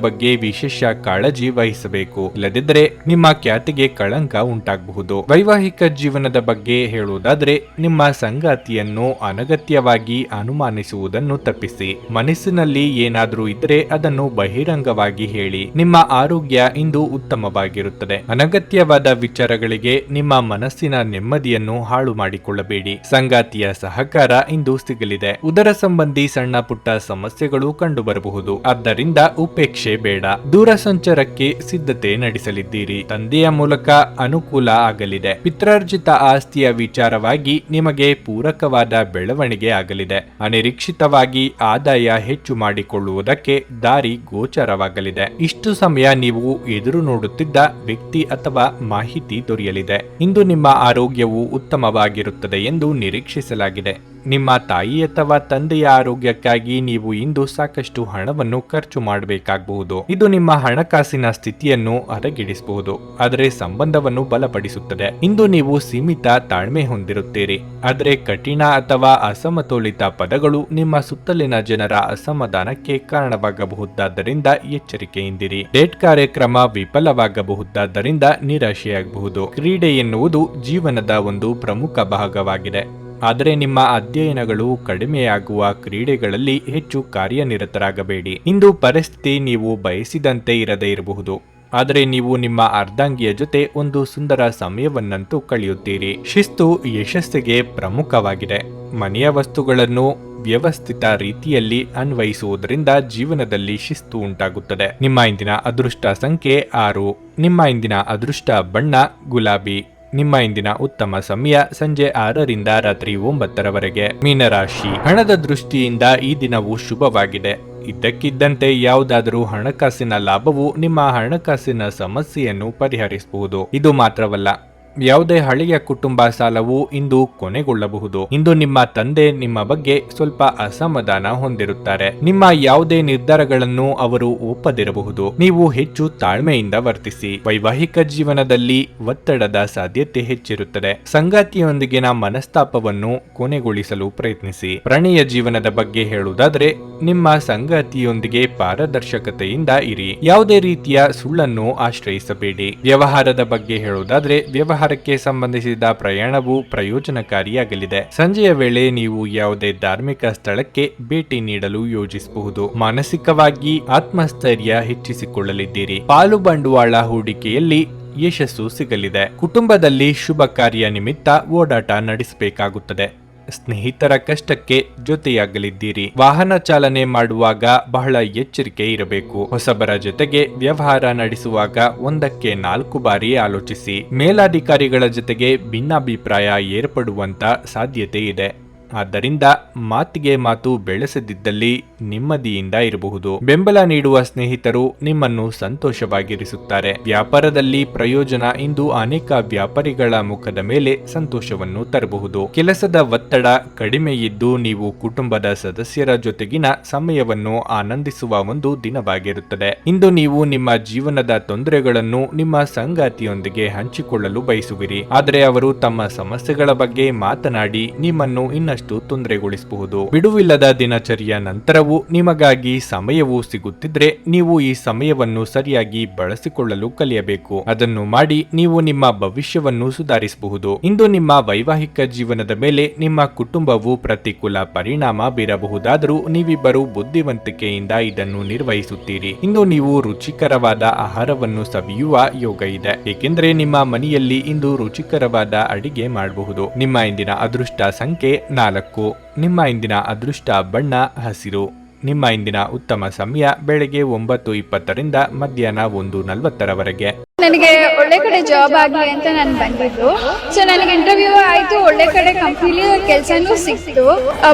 ಬಗ್ಗೆ ವಿಶೇಷ ಕಾಳಜಿ ವಹಿಸಬೇಕು. ಇಲ್ಲದಿದ್ದರೆ ನಿಮ್ಮ ಖ್ಯಾತಿಗೆ ಕಳಂಕ ಉಂಟಾಗಬಹುದು. ವೈವಾಹಿಕ ಜೀವನದ ಬಗ್ಗೆ ಹೇಳುವುದಾದ್ರೆ ನಿಮ್ಮ ಸಂಗಾತಿಯನ್ನು ಅನಗತ್ಯವಾಗಿ ಅನುಮಾನಿಸುವುದನ್ನು ತಪ್ಪಿಸಿ. ಮನಸ್ಸಿನಲ್ಲಿ ಏನಾದರೂ ಇದ್ದರೆ ಅದನ್ನು ಬಹಿರಂಗವಾಗಿ ಹೇಳಿ. ನಿಮ್ಮ ಆರೋಗ್ಯ ಇಂದು ಉತ್ತಮವಾಗಿರುತ್ತದೆ. ಅನಗತ್ಯವಾದ ವಿಚಾರಗಳಿಗೆ ನಿಮ್ಮ ಮನಸ್ಸಿನ ನೆಮ್ಮದಿಯನ್ನು ಹಾಳು ಮಾಡಿಕೊಳ್ಳಬೇಡಿ. ಸಂಗಾತಿಯ ಸಹಕಾರ ಇಂದು ಸಿಗಲಿದೆ. ಉದರ ಸಂಬಂಧಿ ಸಣ್ಣ ಪುಟ್ಟ ಸಮಸ್ಯೆಗಳು ಕಂಡುಬರಬಹುದು. ಆದ್ದರಿಂದ ಉಪೇಕ್ಷೆ ಬೇಡ. ದೂರ ಸಂಚಾರಕ್ಕೆ ಸಿದ್ಧತೆ ನಡೆಸಲಿದ್ದೀರಿ. ತಂದೆಯ ಮೂಲಕ ಅನುಕೂಲ ಆಗಲಿದೆ. ಪಿತ್ರಾರ್ಜಿತ ಆಸ್ತಿಯ ವಿಚಾರವಾಗಿ ನಿಮಗೆ ಪೂರಕವಾದ ಬೆಳವಣಿಗೆ ಆಗಲಿದೆ. ಅನಿರೀಕ್ಷಿತವಾಗಿ ಆದಾಯ ಹೆಚ್ಚು ಮಾಡಿಕೊಳ್ಳುವುದಕ್ಕೆ ದಾರಿ ಗೋಚರವಾಗಲಿದೆ. ಇಷ್ಟು ಸಮಯ ನೀವು ಎದುರು ನೋಡುತ್ತಿದ್ದ ವ್ಯಕ್ತಿ ಅಥವಾ ಮಾಹಿತಿ ದೊರೆಯಲಿದೆ. ಇಂದು ನಿಮ್ಮ ಆರೋಗ್ಯವು ಉತ್ತಮವಾಗಿರುತ್ತದೆ ಎಂದು ನಿರೀಕ್ಷಿಸಲಾಗಿದೆ. ನಿಮ್ಮ ತಾಯಿ ಅಥವಾ ತಂದೆಯ ಆರೋಗ್ಯಕ್ಕಾಗಿ ನೀವು ಇಂದು ಸಾಕಷ್ಟು ಹಣವನ್ನು ಖರ್ಚು ಮಾಡಬೇಕಾಗಬಹುದು. ಇದು ನಿಮ್ಮ ಹಣಕಾಸಿನ ಸ್ಥಿತಿಯನ್ನು ಹದಗೆಡಿಸಬಹುದು, ಆದರೆ ಸಂಬಂಧವನ್ನು ಬಲಪಡಿಸುತ್ತದೆ. ಇಂದು ನೀವು ಸೀಮಿತ ತಾಳ್ಮೆ ಹೊಂದಿರುತ್ತೀರಿ, ಆದರೆ ಕಠಿಣ ಅಥವಾ ಅಸಮತೋಲಿತ ಪದಗಳು ನಿಮ್ಮ ಸುತ್ತಲಿನ ಜನರ ಅಸಮಾಧಾನಕ್ಕೆ ಕಾರಣವಾಗಬಹುದಾದ್ದರಿಂದ ಎಚ್ಚರಿಕೆಯಿಂದಿರಿ. ಡೇಟ್ ಕಾರ್ಯಕ್ರಮ ವಿಫಲವಾಗಬಹುದಾದ್ದರಿಂದ ನಿರಾಶೆಯಾಗಬಹುದು. ಕ್ರೀಡೆ ಎನ್ನುವುದು ಜೀವನದ ಒಂದು ಪ್ರಮುಖ ಭಾಗವಾಗಿದೆ, ಆದರೆ ನಿಮ್ಮ ಅಧ್ಯಯನಗಳು ಕಡಿಮೆಯಾಗುವ ಕ್ರೀಡೆಗಳಲ್ಲಿ ಹೆಚ್ಚು ಕಾರ್ಯನಿರತರಾಗಬೇಡಿ. ಇಂದು ಪರಿಸ್ಥಿತಿ ನೀವು ಬಯಸಿದಂತೆ ಇರದೇ ಇರಬಹುದು, ಆದರೆ ನೀವು ನಿಮ್ಮ ಅರ್ಧಾಂಗಿಯ ಜೊತೆ ಒಂದು ಸುಂದರ ಸಮಯವನ್ನಂತೂ ಕಳೆಯುತ್ತೀರಿ. ಶಿಸ್ತು ಯಶಸ್ಸಿಗೆ ಪ್ರಮುಖವಾಗಿದೆ. ಮನೆಯ ವಸ್ತುಗಳನ್ನು ವ್ಯವಸ್ಥಿತ ರೀತಿಯಲ್ಲಿ ಅನ್ವಯಿಸುವುದರಿಂದ ಜೀವನದಲ್ಲಿ ಶಿಸ್ತು ಉಂಟಾಗುತ್ತದೆ. ನಿಮ್ಮ ಇಂದಿನ ಅದೃಷ್ಟ ಸಂಖ್ಯೆ 6. ನಿಮ್ಮ ಇಂದಿನ ಅದೃಷ್ಟ ಬಣ್ಣ ಗುಲಾಬಿ. ನಿಮ್ಮ ಇಂದಿನ ಉತ್ತಮ ಸಮಯ ಸಂಜೆ 6ರಿಂದ ರಾತ್ರಿ 9ರವರೆಗೆ. ಮೀನರಾಶಿ. ಹಣದ ದೃಷ್ಟಿಯಿಂದ ಈ ದಿನವು ಶುಭವಾಗಿದೆ. ಇದ್ದಕ್ಕಿದ್ದಂತೆ ಯಾವುದಾದರೂ ಹಣಕಾಸಿನ ಲಾಭವು ನಿಮ್ಮ ಹಣಕಾಸಿನ ಸಮಸ್ಯೆಯನ್ನು ಪರಿಹರಿಸಬಹುದು. ಇದು ಮಾತ್ರವಲ್ಲ, ಯಾವುದೇ ಹಳೆಯ ಕುಟುಂಬ ಸಾಲವು ಇಂದು ಕೊನೆಗೊಳ್ಳಬಹುದು. ಇಂದು ನಿಮ್ಮ ತಂದೆ ನಿಮ್ಮ ಬಗ್ಗೆ ಸ್ವಲ್ಪ ಅಸಮಾಧಾನ ಹೊಂದಿರುತ್ತಾರೆ. ನಿಮ್ಮ ಯಾವುದೇ ನಿರ್ಧಾರಗಳನ್ನು ಅವರು ಒಪ್ಪದಿರಬಹುದು. ನೀವು ಹೆಚ್ಚು ತಾಳ್ಮೆಯಿಂದ ವರ್ತಿಸಿ. ವೈವಾಹಿಕ ಜೀವನದಲ್ಲಿ ಒತ್ತಡದ ಸಾಧ್ಯತೆ ಹೆಚ್ಚಿರುತ್ತದೆ. ಸಂಗಾತಿಯೊಂದಿಗಿನ ಮನಸ್ತಾಪವನ್ನು ಕೊನೆಗೊಳಿಸಲು ಪ್ರಯತ್ನಿಸಿ. ಪ್ರಣಯ ಜೀವನದ ಬಗ್ಗೆ ಹೇಳುವುದಾದ್ರೆ ನಿಮ್ಮ ಸಂಗಾತಿಯೊಂದಿಗೆ ಪಾರದರ್ಶಕತೆಯಿಂದ ಇರಿ. ಯಾವುದೇ ರೀತಿಯ ಸುಳ್ಳನ್ನು ಆಶ್ರಯಿಸಬೇಡಿ. ವ್ಯವಹಾರದ ಬಗ್ಗೆ ಹೇಳುವುದಾದ್ರೆ ವ್ಯವಹಾರಕ್ಕೆ ಸಂಬಂಧಿಸಿದ ಪ್ರಯಾಣವು ಪ್ರಯೋಜನಕಾರಿಯಾಗಲಿದೆ. ಸಂಜೆಯ ವೇಳೆ ನೀವು ಯಾವುದೇ ಧಾರ್ಮಿಕ ಸ್ಥಳಕ್ಕೆ ಭೇಟಿ ನೀಡಲು ಯೋಜಿಸಬಹುದು. ಮಾನಸಿಕವಾಗಿ ಆತ್ಮಸ್ಥೈರ್ಯ ಹೆಚ್ಚಿಸಿಕೊಳ್ಳಲಿದ್ದೀರಿ. ಪಾಲು ಬಂಡವಾಳ ಹೂಡಿಕೆಯಲ್ಲಿ ಯಶಸ್ಸು ಸಿಗಲಿದೆ. ಕುಟುಂಬದಲ್ಲಿ ಶುಭ ಕಾರ್ಯ ನಿಮಿತ್ತ ಓಡಾಟ ನಡೆಸಬೇಕಾಗುತ್ತದೆ. ಸ್ನೇಹಿತರ ಕಷ್ಟಕ್ಕೆ ಜೊತೆಯಾಗಲಿದ್ದೀರಿ. ವಾಹನ ಚಾಲನೆ ಮಾಡುವಾಗ ಬಹಳ ಎಚ್ಚರಿಕೆ ಇರಬೇಕು. ಹೊಸಬರ ಜೊತೆಗೆ ವ್ಯವಹಾರ ನಡೆಸುವಾಗ 1ಕ್ಕೆ 4 ಬಾರಿ ಆಲೋಚಿಸಿ. ಮೇಲಾಧಿಕಾರಿಗಳ ಜೊತೆಗೆ ಭಿನ್ನಾಭಿಪ್ರಾಯ ಏರ್ಪಡುವಂತ ಸಾಧ್ಯತೆ ಇದೆ. ಆದ್ದರಿಂದ ಮಾತಿಗೆ ಮಾತು ಬೆಳೆಸದಿದ್ದಲ್ಲಿ ನೆಮ್ಮದಿಯಿಂದ ಇರಬಹುದು. ಬೆಂಬಲ ನೀಡುವ ಸ್ನೇಹಿತರು ನಿಮ್ಮನ್ನು ಸಂತೋಷವಾಗಿರಿಸುತ್ತಾರೆ. ವ್ಯಾಪಾರದಲ್ಲಿ ಪ್ರಯೋಜನ ಇಂದು ಅನೇಕ ವ್ಯಾಪಾರಿಗಳ ಮುಖದ ಮೇಲೆ ಸಂತೋಷವನ್ನು ತರಬಹುದು. ಕೆಲಸದ ಒತ್ತಡ ಕಡಿಮೆ ಇದ್ದು ನೀವು ಕುಟುಂಬದ ಸದಸ್ಯರ ಜೊತೆಗಿನ ಸಮಯವನ್ನು ಆನಂದಿಸುವ ಒಂದು ದಿನವಾಗಿರುತ್ತದೆ. ಇಂದು ನೀವು ನಿಮ್ಮ ಜೀವನದ ತೊಂದರೆಗಳನ್ನು ನಿಮ್ಮ ಸಂಗಾತಿಯೊಂದಿಗೆ ಹಂಚಿಕೊಳ್ಳಲು ಬಯಸುವಿರಿ, ಆದರೆ ಅವರು ತಮ್ಮ ಸಮಸ್ಯೆಗಳ ಬಗ್ಗೆ ಮಾತನಾಡಿ ನಿಮ್ಮನ್ನು ಇನ್ನಷ್ಟು ತೊಂದರೆಗೊಳಿಸಬಹುದು. ಬಿಡುವಿಲ್ಲದ ದಿನಚರಿಯ ನಂತರವೂ ನಿಮಗಾಗಿ ಸಮಯವು ಸಿಗುತ್ತಿದ್ರೆ ನೀವು ಈ ಸಮಯವನ್ನು ಸರಿಯಾಗಿ ಬಳಸಿಕೊಳ್ಳಲು ಕಲಿಯಬೇಕು. ಅದನ್ನು ಮಾಡಿ ನೀವು ನಿಮ್ಮ ಭವಿಷ್ಯವನ್ನು ಸುಧಾರಿಸಬಹುದು. ಇಂದು ನಿಮ್ಮ ವೈವಾಹಿಕ ಜೀವನದ ಮೇಲೆ ನಿಮ್ಮ ಕುಟುಂಬವು ಪ್ರತಿಕೂಲ ಪರಿಣಾಮ ಬೀರಬಹುದಾದರೂ ನೀವಿಬ್ಬರು ಬುದ್ಧಿವಂತಿಕೆಯಿಂದ ಇದನ್ನು ನಿರ್ವಹಿಸುತ್ತೀರಿ. ಇಂದು ನೀವು ರುಚಿಕರವಾದ ಆಹಾರವನ್ನು ಸವಿಯುವ ಯೋಗ ಇದೆ, ಏಕೆಂದರೆ ನಿಮ್ಮ ಮನೆಯಲ್ಲಿ ಇಂದು ರುಚಿಕರವಾದ ಅಡಿಗೆ ಮಾಡಬಹುದು. ನಿಮ್ಮ ಇಂದಿನ ಅದೃಷ್ಟ ಸಂಖ್ಯೆ 4. ನಿಮ್ಮ ಇಂದಿನ ಅದೃಷ್ಟ ಬಣ್ಣ ಹಸಿರು. ನಿಮ್ಮ ಇಂದಿನ ಉತ್ತಮ ಸಮಯ ಬೆಳಗ್ಗೆ 9:20ರಿಂದ ಮಧ್ಯಾಹ್ನ 1:40ರವರೆಗೆ. ನನಗೆ ಒಳ್ಳೆ ಕಡೆ ಜಾಬ್ ಆಗಲಿ ಅಂತ ನಾನು ಬಂದಿದ್ದು. ಸೊ ನನಗೆ ಇಂಟರ್ವ್ಯೂ ಆಯ್ತು, ಒಳ್ಳೆ ಕಡೆ ಕಂಪ್ನಿಲಿ ಕೆಲಸನೂ ಸಿಕ್ತು.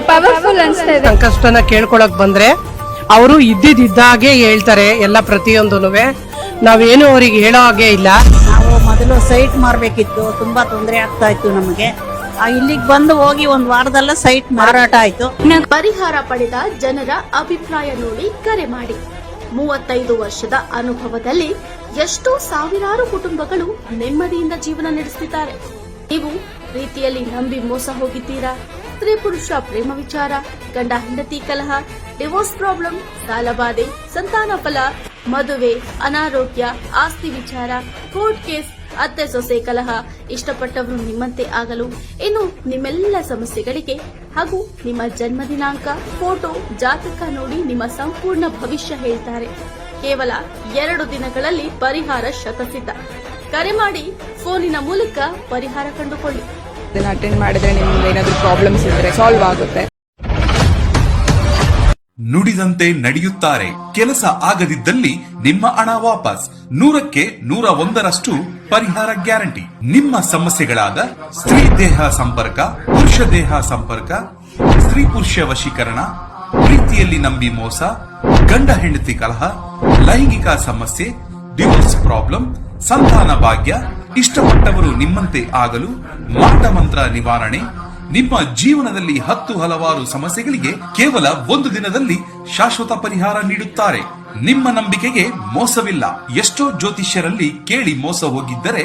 ಪವರ್ಫುಲ್ ಅನ್ಸ್ತಾ ಇದೆ. ಸಂಕಷ್ಟನ ಕೇಳ್ಕೊಳಕ್ ಬಂದ್ರೆ ಅವರು ಇದ್ದಿದ್ದಾಗೆ ಹೇಳ್ತಾರೆ ಎಲ್ಲ ಪ್ರತಿಯೊಂದೂನುವೆ. ನಾವೇನು ಅವ್ರಿಗೆ ಹೇಳೋ ಹಾಗೆ ಇಲ್ಲ. ನಾವು ಮೊದಲು ಸೈಟ್ ಮಾರಬೇಕಿತ್ತು, ತುಂಬಾ ತೊಂದರೆ ಆಗ್ತಾ ಇತ್ತು ನಮಗೆ. ಇಲ್ಲಿಗೆ ಬಂದು ಹೋಗಿ ಒಂದು ವಾರದಲ್ಲ ಸೈಟ್ ಮಾರಾಟ ಆಯ್ತು. ಪರಿಹಾರ ಪಡೆದ ಜನರ ಅಭಿಪ್ರಾಯ ನೋಡಿ ಕರೆ ಮಾಡಿ. 35 ವರ್ಷದ ಅನುಭವದಲ್ಲಿ ಎಷ್ಟೋ ಸಾವಿರಾರು ಕುಟುಂಬಗಳು ನೆಮ್ಮದಿಯಿಂದ ಜೀವನ ನಡೆಸುತ್ತಿದ್ದಾರೆ. ನೀವು ಪ್ರೀತಿಯಲ್ಲಿ ನಂಬಿ ಮೋಸ ಹೋಗಿದ್ದೀರಾ? ಸ್ತ್ರೀ ಪುರುಷ ಪ್ರೇಮ ವಿಚಾರ, ಗಂಡ ಹೆಂಡತಿ ಕಲಹ, ಡಿವೋರ್ಸ್ ಪ್ರಾಬ್ಲಮ್, ಸಾಲಬಾಧೆ, ಸಂತಾನ ಫಲ, ಮದುವೆ, ಅನಾರೋಗ್ಯ, ಆಸ್ತಿ ವಿಚಾರ, ಕೋರ್ಟ್ ಕೇಸ್, ಅತ್ತೆ ಸೊಸೆ ಕಲಹ, ಇಷ್ಟಪಟ್ಟವರು ನಿಮ್ಮಂತೆ ಆಗಲು, ಇನ್ನು ನಿಮ್ಮೆಲ್ಲ ಸಮಸ್ಯೆಗಳಿಗೆ ಹಾಗೂ ನಿಮ್ಮ ಜನ್ಮ ದಿನಾಂಕ, ಫೋಟೋ, ಜಾತಕ ನೋಡಿ ನಿಮ್ಮ ಸಂಪೂರ್ಣ ಭವಿಷ್ಯ ಹೇಳ್ತಾರೆ. ಕೇವಲ 2 ದಿನಗಳಲ್ಲಿ ಪರಿಹಾರ ಶತಸಿದ್ಧ. ಕರೆ ಮಾಡಿ ಫೋನಿನ ಮೂಲಕ ಪರಿಹಾರ ಕಂಡುಕೊಳ್ಳಿ. ಅಟೆಂಡ್ ಮಾಡಿದ್ರೆ ನಿಮ್ಗೆ ಏನಾದರೂ ಪ್ರಾಬ್ಲಮ್ಸ್ ಇದ್ರೆ ಸಾಲ್ವ್ ಆಗುತ್ತೆ. ನುಡಿದಂತೆ ನಡೆಯುತ್ತಾರೆ. ಕೆಲಸ ಆಗದಿದ್ದಲ್ಲಿ ನಿಮ್ಮ ಹಣ ವಾಪಸ್. 100ಕ್ಕೆ 101ರಷ್ಟು ಪರಿಹಾರ ಗ್ಯಾರಂಟಿ. ನಿಮ್ಮ ಸಮಸ್ಯೆಗಳಾದ ಸ್ತ್ರೀ ದೇಹ ಸಂಪರ್ಕ, ಪುರುಷ ದೇಹ ಸಂಪರ್ಕ, ಸ್ತ್ರೀ ಪುರುಷ ವಶೀಕರಣ, ಪ್ರೀತಿಯಲ್ಲಿ ನಂಬಿ ಮೋಸ, ಗಂಡ ಹೆಂಡತಿ ಕಲಹ, ಲೈಂಗಿಕ ಸಮಸ್ಯೆ, ಡಿವೋರ್ಸ್ ಪ್ರಾಬ್ಲಮ್, ಸಂತಾನ ಭಾಗ್ಯ, ಇಷ್ಟಪಟ್ಟವರು ನಿಮ್ಮಂತೆ ಆಗಲು, ಮಾಟ ಮಂತ್ರ ನಿವಾರಣೆ, ನಿಮ್ಮ ಜೀವನದಲ್ಲಿ 10 ಹಲವಾರು ಸಮಸ್ಯೆಗಳಿಗೆ ಕೇವಲ 1 ದಿನದಲ್ಲಿ ಶಾಶ್ವತ ಪರಿಹಾರ ನೀಡುತ್ತಾರೆ. ನಿಮ್ಮ ನಂಬಿಕೆಗೆ ಮೋಸವಿಲ್ಲ. ಎಷ್ಟೋ ಜ್ಯೋತಿಷ್ಯರಲ್ಲಿ ಕೇಳಿ ಮೋಸ ಹೋಗಿದ್ದರೆ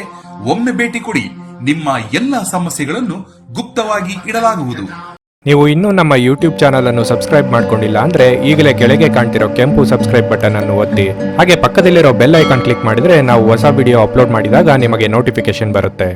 ಒಮ್ಮೆ ಭೇಟಿ ಕೊಡಿ. ನಿಮ್ಮ ಎಲ್ಲ ಸಮಸ್ಯೆಗಳನ್ನು ಗುಪ್ತವಾಗಿ ಇಡಲಾಗುವುದು. ನೀವು ಇನ್ನೂ ನಮ್ಮ ಯೂಟ್ಯೂಬ್ ಚಾನಲ್ ಅನ್ನು ಸಬ್ಸ್ಕ್ರೈಬ್ ಮಾಡ್ಕೊಂಡಿಲ್ಲ ಅಂದ್ರೆ ಈಗಲೇ ಕೆಳಗೆ ಕಾಣ್ತಿರೋ ಕೆಂಪು ಸಬ್ಸ್ಕ್ರೈಬ್ ಬಟನ್ ಅನ್ನು ಒತ್ತಿ. ಹಾಗೆ ಪಕ್ಕದಲ್ಲಿರೋ ಬೆಲ್ ಐಕಾನ್ ಕ್ಲಿಕ್ ಮಾಡಿದ್ರೆ ನಾವು ಹೊಸ ವಿಡಿಯೋ ಅಪ್ಲೋಡ್ ಮಾಡಿದಾಗ ನಿಮಗೆ ನೋಟಿಫಿಕೇಶನ್ ಬರುತ್ತೆ.